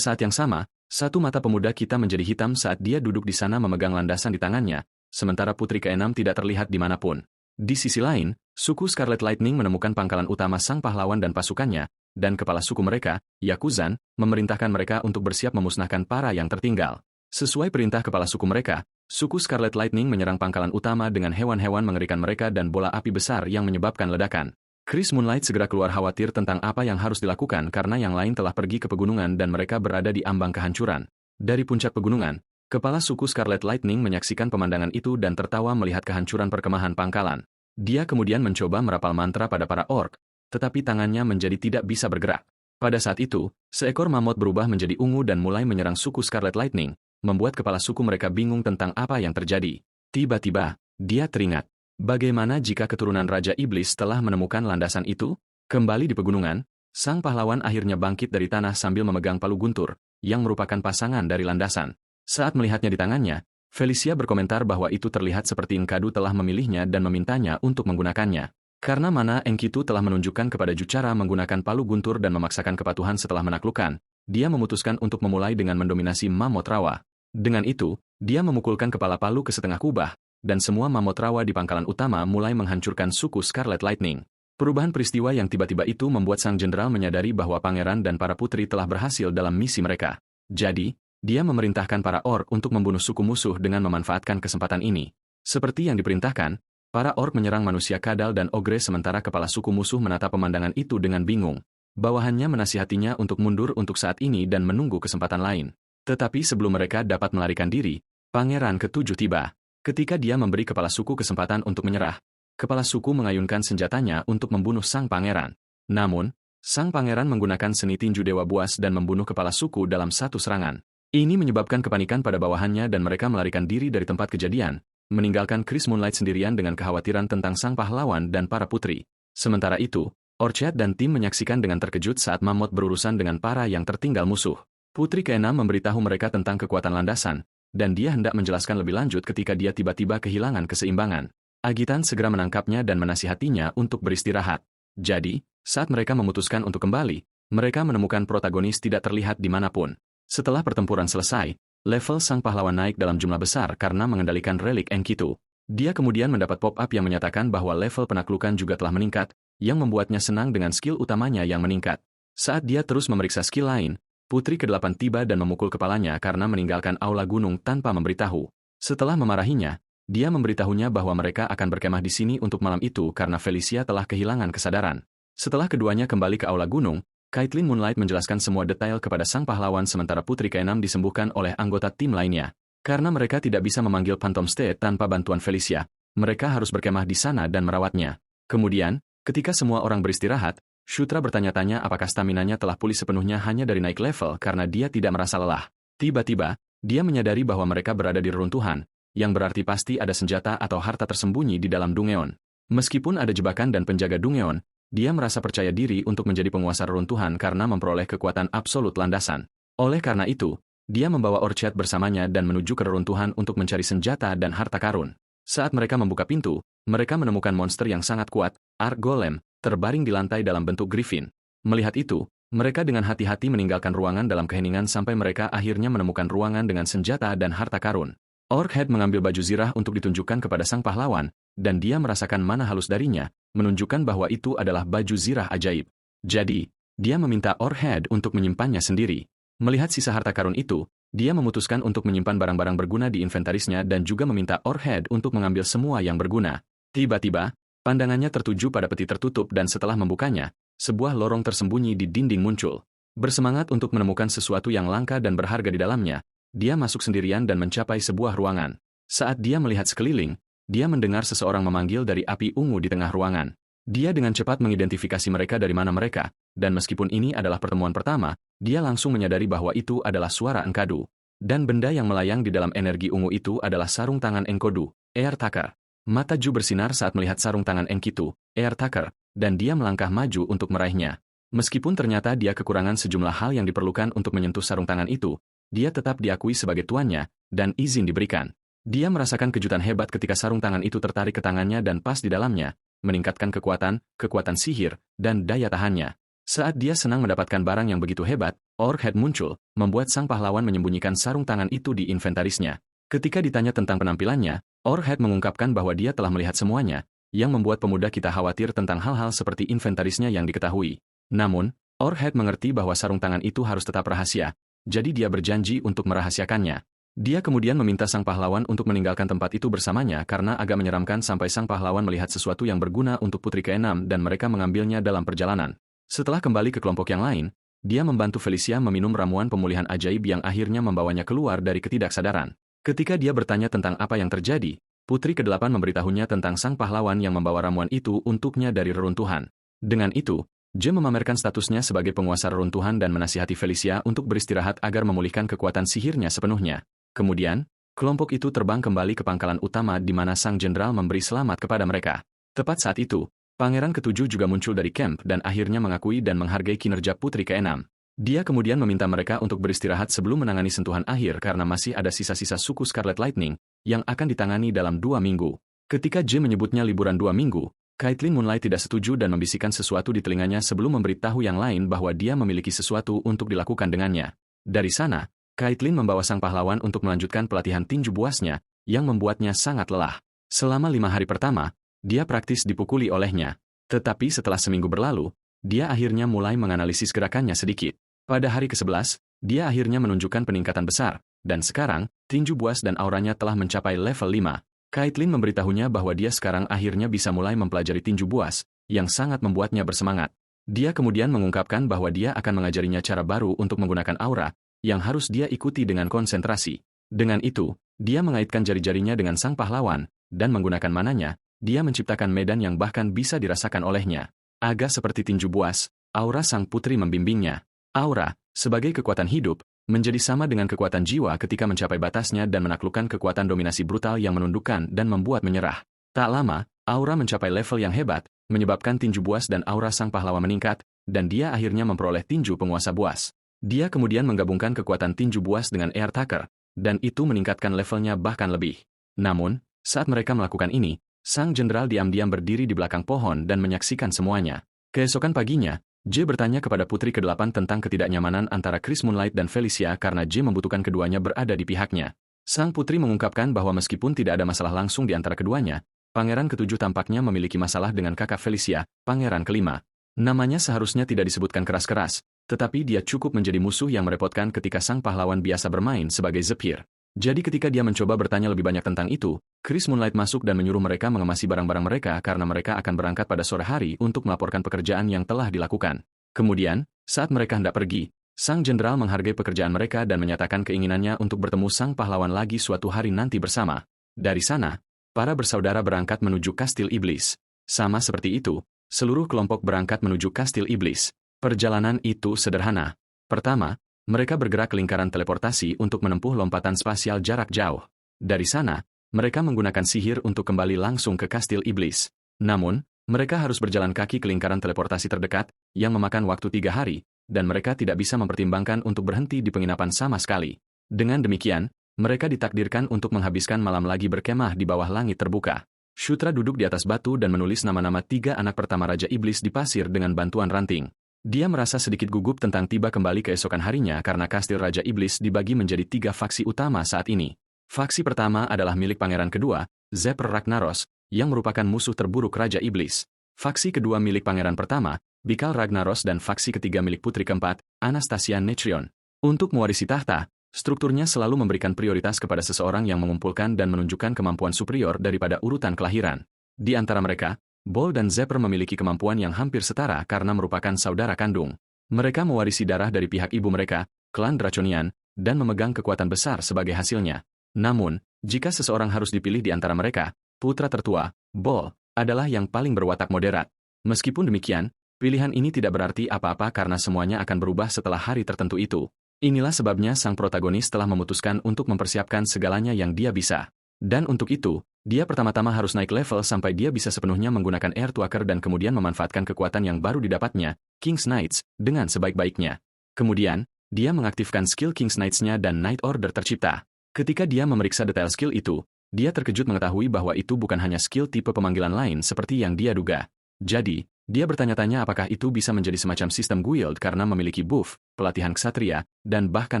saat yang sama, satu mata pemuda kita menjadi hitam saat dia duduk di sana memegang landasan di tangannya, sementara putri ke-6 tidak terlihat dimanapun. Di sisi lain, suku Scarlet Lightning menemukan pangkalan utama sang pahlawan dan pasukannya, dan kepala suku mereka, Yakuzan, memerintahkan mereka untuk bersiap memusnahkan para yang tertinggal. Sesuai perintah kepala suku mereka, suku Scarlet Lightning menyerang pangkalan utama dengan hewan-hewan mengerikan mereka dan bola api besar yang menyebabkan ledakan. Chris Moonlight segera keluar khawatir tentang apa yang harus dilakukan karena yang lain telah pergi ke pegunungan dan mereka berada di ambang kehancuran. Dari puncak pegunungan, kepala suku Scarlet Lightning menyaksikan pemandangan itu dan tertawa melihat kehancuran perkemahan pangkalan. Dia kemudian mencoba merapal mantra pada para orc, tetapi tangannya menjadi tidak bisa bergerak. Pada saat itu, seekor mamut berubah menjadi ungu dan mulai menyerang suku Scarlet Lightning, membuat kepala suku mereka bingung tentang apa yang terjadi. Tiba-tiba, dia teringat. Bagaimana jika keturunan Raja Iblis telah menemukan landasan itu? Kembali di pegunungan, sang pahlawan akhirnya bangkit dari tanah sambil memegang palu guntur, yang merupakan pasangan dari landasan. Saat melihatnya di tangannya, Felicia berkomentar bahwa itu terlihat seperti Enkidu telah memilihnya dan memintanya untuk menggunakannya. Karena mana Enkidu telah menunjukkan kepada Jucara menggunakan palu guntur dan memaksakan kepatuhan setelah menaklukkan, dia memutuskan untuk memulai dengan mendominasi mamut rawa. Dengan itu, dia memukulkan kepala palu ke setengah kubah, dan semua mamut rawa di pangkalan utama mulai menghancurkan suku Scarlet Lightning. Perubahan peristiwa yang tiba-tiba itu membuat sang jenderal menyadari bahwa pangeran dan para putri telah berhasil dalam misi mereka. Jadi, dia memerintahkan para orc untuk membunuh suku musuh dengan memanfaatkan kesempatan ini. Seperti yang diperintahkan, para orc menyerang manusia kadal dan ogre sementara kepala suku musuh menatap pemandangan itu dengan bingung. Bawahannya menasihatinya untuk mundur untuk saat ini dan menunggu kesempatan lain. Tetapi sebelum mereka dapat melarikan diri, Pangeran ketujuh tiba. Ketika dia memberi kepala suku kesempatan untuk menyerah, kepala suku mengayunkan senjatanya untuk membunuh sang pangeran. Namun, sang pangeran menggunakan seni tinju Dewa Buas dan membunuh kepala suku dalam satu serangan. Ini menyebabkan kepanikan pada bawahannya dan mereka melarikan diri dari tempat kejadian, meninggalkan Chris Moonlight sendirian dengan kekhawatiran tentang sang pahlawan dan para putri. Sementara itu, Orchard dan tim menyaksikan dengan terkejut saat Mammoth berurusan dengan para yang tertinggal musuh. Putri ke-6 memberitahu mereka tentang kekuatan landasan, dan dia hendak menjelaskan lebih lanjut ketika dia tiba-tiba kehilangan keseimbangan. Agitan segera menangkapnya dan menasihatinya untuk beristirahat. Jadi, saat mereka memutuskan untuk kembali, mereka menemukan protagonis tidak terlihat dimanapun. Setelah pertempuran selesai, level sang pahlawan naik dalam jumlah besar karena mengendalikan relik Enkidu. Dia kemudian mendapat pop-up yang menyatakan bahwa level penaklukan juga telah meningkat, yang membuatnya senang dengan skill utamanya yang meningkat. Saat dia terus memeriksa skill lain, Putri ke-8 tiba dan memukul kepalanya karena meninggalkan aula gunung tanpa memberitahu. Setelah memarahinya, dia memberitahunya bahwa mereka akan berkemah di sini untuk malam itu karena Felicia telah kehilangan kesadaran. Setelah keduanya kembali ke aula gunung, Caitlin Moonlight menjelaskan semua detail kepada sang pahlawan sementara Putri ke-6 disembuhkan oleh anggota tim lainnya. Karena mereka tidak bisa memanggil Phantom State tanpa bantuan Felicia, mereka harus berkemah di sana dan merawatnya. Kemudian, ketika semua orang beristirahat, Shutra bertanya-tanya apakah staminanya telah pulih sepenuhnya hanya dari naik level karena dia tidak merasa lelah. Tiba-tiba, dia menyadari bahwa mereka berada di reruntuhan, yang berarti pasti ada senjata atau harta tersembunyi di dalam Dungeon. Meskipun ada jebakan dan penjaga Dungeon, dia merasa percaya diri untuk menjadi penguasa reruntuhan karena memperoleh kekuatan absolut landasan. Oleh karena itu, dia membawa Orchard bersamanya dan menuju ke reruntuhan untuk mencari senjata dan harta karun. Saat mereka membuka pintu, mereka menemukan monster yang sangat kuat, Ark Golem, terbaring di lantai dalam bentuk griffin. Melihat itu, mereka dengan hati-hati meninggalkan ruangan dalam keheningan sampai mereka akhirnya menemukan ruangan dengan senjata dan harta karun. Orkhead mengambil baju zirah untuk ditunjukkan kepada sang pahlawan, dan dia merasakan mana halus darinya, menunjukkan bahwa itu adalah baju zirah ajaib. Jadi, dia meminta Orkhead untuk menyimpannya sendiri. Melihat sisa harta karun itu, dia memutuskan untuk menyimpan barang-barang berguna di inventarisnya dan juga meminta Orkhead untuk mengambil semua yang berguna. Tiba-tiba, pandangannya tertuju pada peti tertutup dan setelah membukanya, sebuah lorong tersembunyi di dinding muncul. Bersemangat untuk menemukan sesuatu yang langka dan berharga di dalamnya, dia masuk sendirian dan mencapai sebuah ruangan. Saat dia melihat sekeliling, dia mendengar seseorang memanggil dari api ungu di tengah ruangan. Dia dengan cepat mengidentifikasi mereka dari mana mereka, dan meskipun ini adalah pertemuan pertama, dia langsung menyadari bahwa itu adalah suara Enkidu. Dan benda yang melayang di dalam energi ungu itu adalah sarung tangan Enkidu, Air Tucker. Mata Ju bersinar saat melihat sarung tangan Enkidu, Air Tucker, dan dia melangkah maju untuk meraihnya. Meskipun ternyata dia kekurangan sejumlah hal yang diperlukan untuk menyentuh sarung tangan itu, dia tetap diakui sebagai tuannya, dan izin diberikan. Dia merasakan kejutan hebat ketika sarung tangan itu tertarik ke tangannya dan pas di dalamnya, meningkatkan kekuatan sihir, dan daya tahannya. Saat dia senang mendapatkan barang yang begitu hebat, Orkhead muncul, membuat sang pahlawan menyembunyikan sarung tangan itu di inventarisnya. Ketika ditanya tentang penampilannya, Orkhead mengungkapkan bahwa dia telah melihat semuanya, yang membuat pemuda kita khawatir tentang hal-hal seperti inventarisnya yang diketahui. Namun, Orkhead mengerti bahwa sarung tangan itu harus tetap rahasia, jadi dia berjanji untuk merahasiakannya. Dia kemudian meminta sang pahlawan untuk meninggalkan tempat itu bersamanya karena agak menyeramkan sampai sang pahlawan melihat sesuatu yang berguna untuk putri keenam dan mereka mengambilnya dalam perjalanan. Setelah kembali ke kelompok yang lain, dia membantu Felicia meminum ramuan pemulihan ajaib yang akhirnya membawanya keluar dari ketidaksadaran. Ketika dia bertanya tentang apa yang terjadi, putri ke-8 memberitahunya tentang sang pahlawan yang membawa ramuan itu untuknya dari reruntuhan. Dengan itu, J memamerkan statusnya sebagai penguasa reruntuhan dan menasihati Felicia untuk beristirahat agar memulihkan kekuatan sihirnya sepenuhnya. Kemudian, kelompok itu terbang kembali ke pangkalan utama di mana sang jenderal memberi selamat kepada mereka. Tepat saat itu, Pangeran ke-7 juga muncul dari camp dan akhirnya mengakui dan menghargai kinerja putri ke-6. Dia kemudian meminta mereka untuk beristirahat sebelum menangani sentuhan akhir karena masih ada sisa-sisa suku Scarlet Lightning yang akan ditangani dalam 2 minggu. Ketika J menyebutnya liburan 2 minggu, Caitlin Moonlight tidak setuju dan membisikkan sesuatu di telinganya sebelum memberitahu yang lain bahwa dia memiliki sesuatu untuk dilakukan dengannya. Dari sana, Caitlin membawa sang pahlawan untuk melanjutkan pelatihan tinju buasnya, yang membuatnya sangat lelah. Selama 5 hari pertama, dia praktis dipukuli olehnya. Tetapi setelah seminggu berlalu, dia akhirnya mulai menganalisis gerakannya sedikit. Pada hari ke-11, dia akhirnya menunjukkan peningkatan besar, dan sekarang, tinju buas dan auranya telah mencapai level 5. Caitlin memberitahunya bahwa dia sekarang akhirnya bisa mulai mempelajari tinju buas, yang sangat membuatnya bersemangat. Dia kemudian mengungkapkan bahwa dia akan mengajarinya cara baru untuk menggunakan aura, yang harus dia ikuti dengan konsentrasi. Dengan itu, dia mengaitkan jari-jarinya dengan sang pahlawan, dan menggunakan mananya, dia menciptakan medan yang bahkan bisa dirasakan olehnya. Agak seperti tinju buas, aura sang putri membimbingnya. Aura, sebagai kekuatan hidup, menjadi sama dengan kekuatan jiwa ketika mencapai batasnya dan menaklukkan kekuatan dominasi brutal yang menundukkan dan membuat menyerah. Tak lama, aura mencapai level yang hebat, menyebabkan tinju buas dan aura sang pahlawan meningkat, dan dia akhirnya memperoleh tinju penguasa buas. Dia kemudian menggabungkan kekuatan tinju buas dengan Air Tucker, dan itu meningkatkan levelnya bahkan lebih. Namun, saat mereka melakukan ini, sang jenderal diam-diam berdiri di belakang pohon dan menyaksikan semuanya. Keesokan paginya, J bertanya kepada putri ke-8 tentang ketidaknyamanan antara Chris Moonlight dan Felicia karena J membutuhkan keduanya berada di pihaknya. Sang putri mengungkapkan bahwa meskipun tidak ada masalah langsung di antara keduanya, Pangeran ke-7 tampaknya memiliki masalah dengan kakak Felicia, Pangeran ke-5. Namanya seharusnya tidak disebutkan keras-keras, tetapi dia cukup menjadi musuh yang merepotkan ketika sang pahlawan biasa bermain sebagai Zephyr. Jadi ketika dia mencoba bertanya lebih banyak tentang itu, Chris Moonlight masuk dan menyuruh mereka mengemasi barang-barang mereka karena mereka akan berangkat pada sore hari untuk melaporkan pekerjaan yang telah dilakukan. Kemudian, saat mereka hendak pergi, sang jenderal menghargai pekerjaan mereka dan menyatakan keinginannya untuk bertemu sang pahlawan lagi suatu hari nanti bersama. Dari sana, para bersaudara berangkat menuju Kastil Iblis. Sama seperti itu, seluruh kelompok berangkat menuju Kastil Iblis. Perjalanan itu sederhana. Pertama, mereka bergerak ke lingkaran teleportasi untuk menempuh lompatan spasial jarak jauh. Dari sana, mereka menggunakan sihir untuk kembali langsung ke Kastil Iblis. Namun, mereka harus berjalan kaki ke lingkaran teleportasi terdekat, yang memakan waktu 3 hari, dan mereka tidak bisa mempertimbangkan untuk berhenti di penginapan sama sekali. Dengan demikian, mereka ditakdirkan untuk menghabiskan malam lagi berkemah di bawah langit terbuka. Shutra duduk di atas batu dan menulis nama-nama 3 anak pertama Raja Iblis di pasir dengan bantuan ranting. Dia merasa sedikit gugup tentang tiba kembali keesokan harinya karena Kastil Raja Iblis dibagi menjadi 3 faksi utama saat ini. Faksi pertama adalah milik Pangeran kedua, Zephyr Ragnaros, yang merupakan musuh terburuk Raja Iblis. Faksi kedua milik Pangeran pertama, Bikal Ragnaros, dan faksi ketiga milik putri keempat, Anastasia Netrion. Untuk mewarisi tahta, strukturnya selalu memberikan prioritas kepada seseorang yang mengumpulkan dan menunjukkan kemampuan superior daripada urutan kelahiran. Di antara mereka, Bol dan Zephyr memiliki kemampuan yang hampir setara karena merupakan saudara kandung. Mereka mewarisi darah dari pihak ibu mereka, klan Draconian, dan memegang kekuatan besar sebagai hasilnya. Namun, jika seseorang harus dipilih di antara mereka, putra tertua, Bol, adalah yang paling berwatak moderat. Meskipun demikian, pilihan ini tidak berarti apa-apa karena semuanya akan berubah setelah hari tertentu itu. Inilah sebabnya sang protagonis telah memutuskan untuk mempersiapkan segalanya yang dia bisa. Dan untuk itu, dia pertama-tama harus naik level sampai dia bisa sepenuhnya menggunakan Air Tucker dan kemudian memanfaatkan kekuatan yang baru didapatnya, King's Knights, dengan sebaik-baiknya. Kemudian, dia mengaktifkan skill King's Knights-nya dan Night Order tercipta. Ketika dia memeriksa detail skill itu, dia terkejut mengetahui bahwa itu bukan hanya skill tipe pemanggilan lain seperti yang dia duga. Jadi, dia bertanya-tanya apakah itu bisa menjadi semacam sistem guild karena memiliki buff, pelatihan ksatria, dan bahkan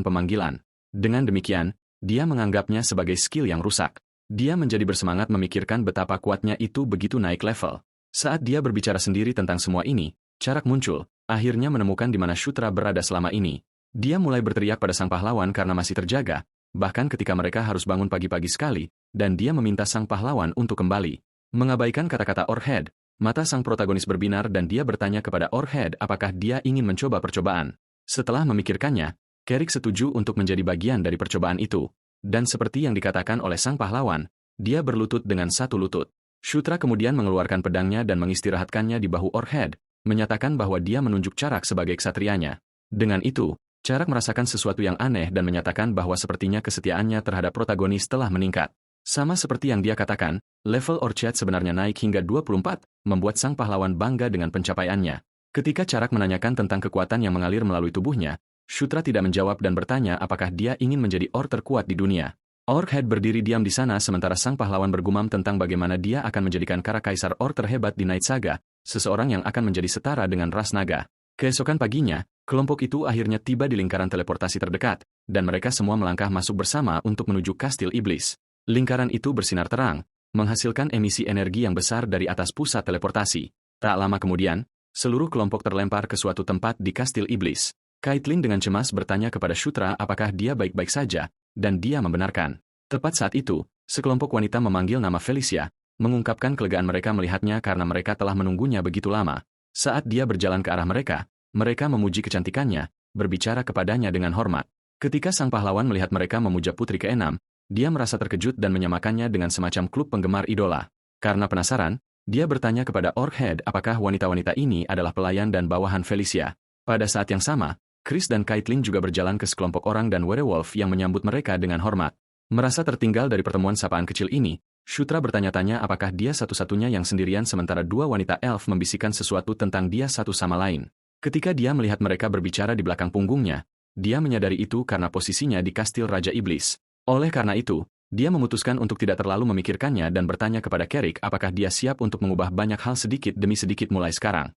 pemanggilan. Dengan demikian, dia menganggapnya sebagai skill yang rusak. Dia menjadi bersemangat memikirkan betapa kuatnya itu begitu naik level. Saat dia berbicara sendiri tentang semua ini, Charak muncul, akhirnya menemukan di mana Shutra berada selama ini. Dia mulai berteriak pada sang pahlawan karena masih terjaga, bahkan ketika mereka harus bangun pagi-pagi sekali, dan dia meminta sang pahlawan untuk kembali. Mengabaikan kata-kata Orchid, mata sang protagonis berbinar dan dia bertanya kepada Orchid apakah dia ingin mencoba percobaan. Setelah memikirkannya, Carrick setuju untuk menjadi bagian dari percobaan itu. Dan seperti yang dikatakan oleh sang pahlawan, dia berlutut dengan satu lutut. Shutra kemudian mengeluarkan pedangnya dan mengistirahatkannya di bahu Orchid, menyatakan bahwa dia menunjuk Charak sebagai ksatrianya. Dengan itu, Charak merasakan sesuatu yang aneh dan menyatakan bahwa sepertinya kesetiaannya terhadap protagonis telah meningkat. Sama seperti yang dia katakan, level Orchid sebenarnya naik hingga 24, membuat sang pahlawan bangga dengan pencapaiannya. Ketika Charak menanyakan tentang kekuatan yang mengalir melalui tubuhnya, Shutra tidak menjawab dan bertanya apakah dia ingin menjadi Orc terkuat di dunia. Orchid berdiri diam di sana sementara sang pahlawan bergumam tentang bagaimana dia akan menjadikan Kaisar Orc terhebat di Night Saga, seseorang yang akan menjadi setara dengan ras naga. Keesokan paginya, kelompok itu akhirnya tiba di lingkaran teleportasi terdekat, dan mereka semua melangkah masuk bersama untuk menuju Kastil Iblis. Lingkaran itu bersinar terang, menghasilkan emisi energi yang besar dari atas pusat teleportasi. Tak lama kemudian, seluruh kelompok terlempar ke suatu tempat di Kastil Iblis. Caitlin dengan cemas bertanya kepada Shutra apakah dia baik-baik saja, dan dia membenarkan. Tepat saat itu, sekelompok wanita memanggil nama Felicia, mengungkapkan kelegaan mereka melihatnya karena mereka telah menunggunya begitu lama. Saat dia berjalan ke arah mereka memuji kecantikannya, berbicara kepadanya dengan hormat. Ketika sang pahlawan melihat mereka memuja putri keenam, dia merasa terkejut dan menyamakannya dengan semacam klub penggemar idola. Karena penasaran, dia bertanya kepada Orchid apakah wanita-wanita ini adalah pelayan dan bawahan Felicia. Pada saat yang sama, Chris dan Caitlin juga berjalan ke sekelompok orang dan werewolf yang menyambut mereka dengan hormat. Merasa tertinggal dari pertemuan sapaan kecil ini, Shutra bertanya-tanya apakah dia satu-satunya yang sendirian sementara dua wanita elf membisikkan sesuatu tentang dia satu sama lain. Ketika dia melihat mereka berbicara di belakang punggungnya, dia menyadari itu karena posisinya di Kastil Raja Iblis. Oleh karena itu, dia memutuskan untuk tidak terlalu memikirkannya dan bertanya kepada Carrick apakah dia siap untuk mengubah banyak hal sedikit demi sedikit mulai sekarang.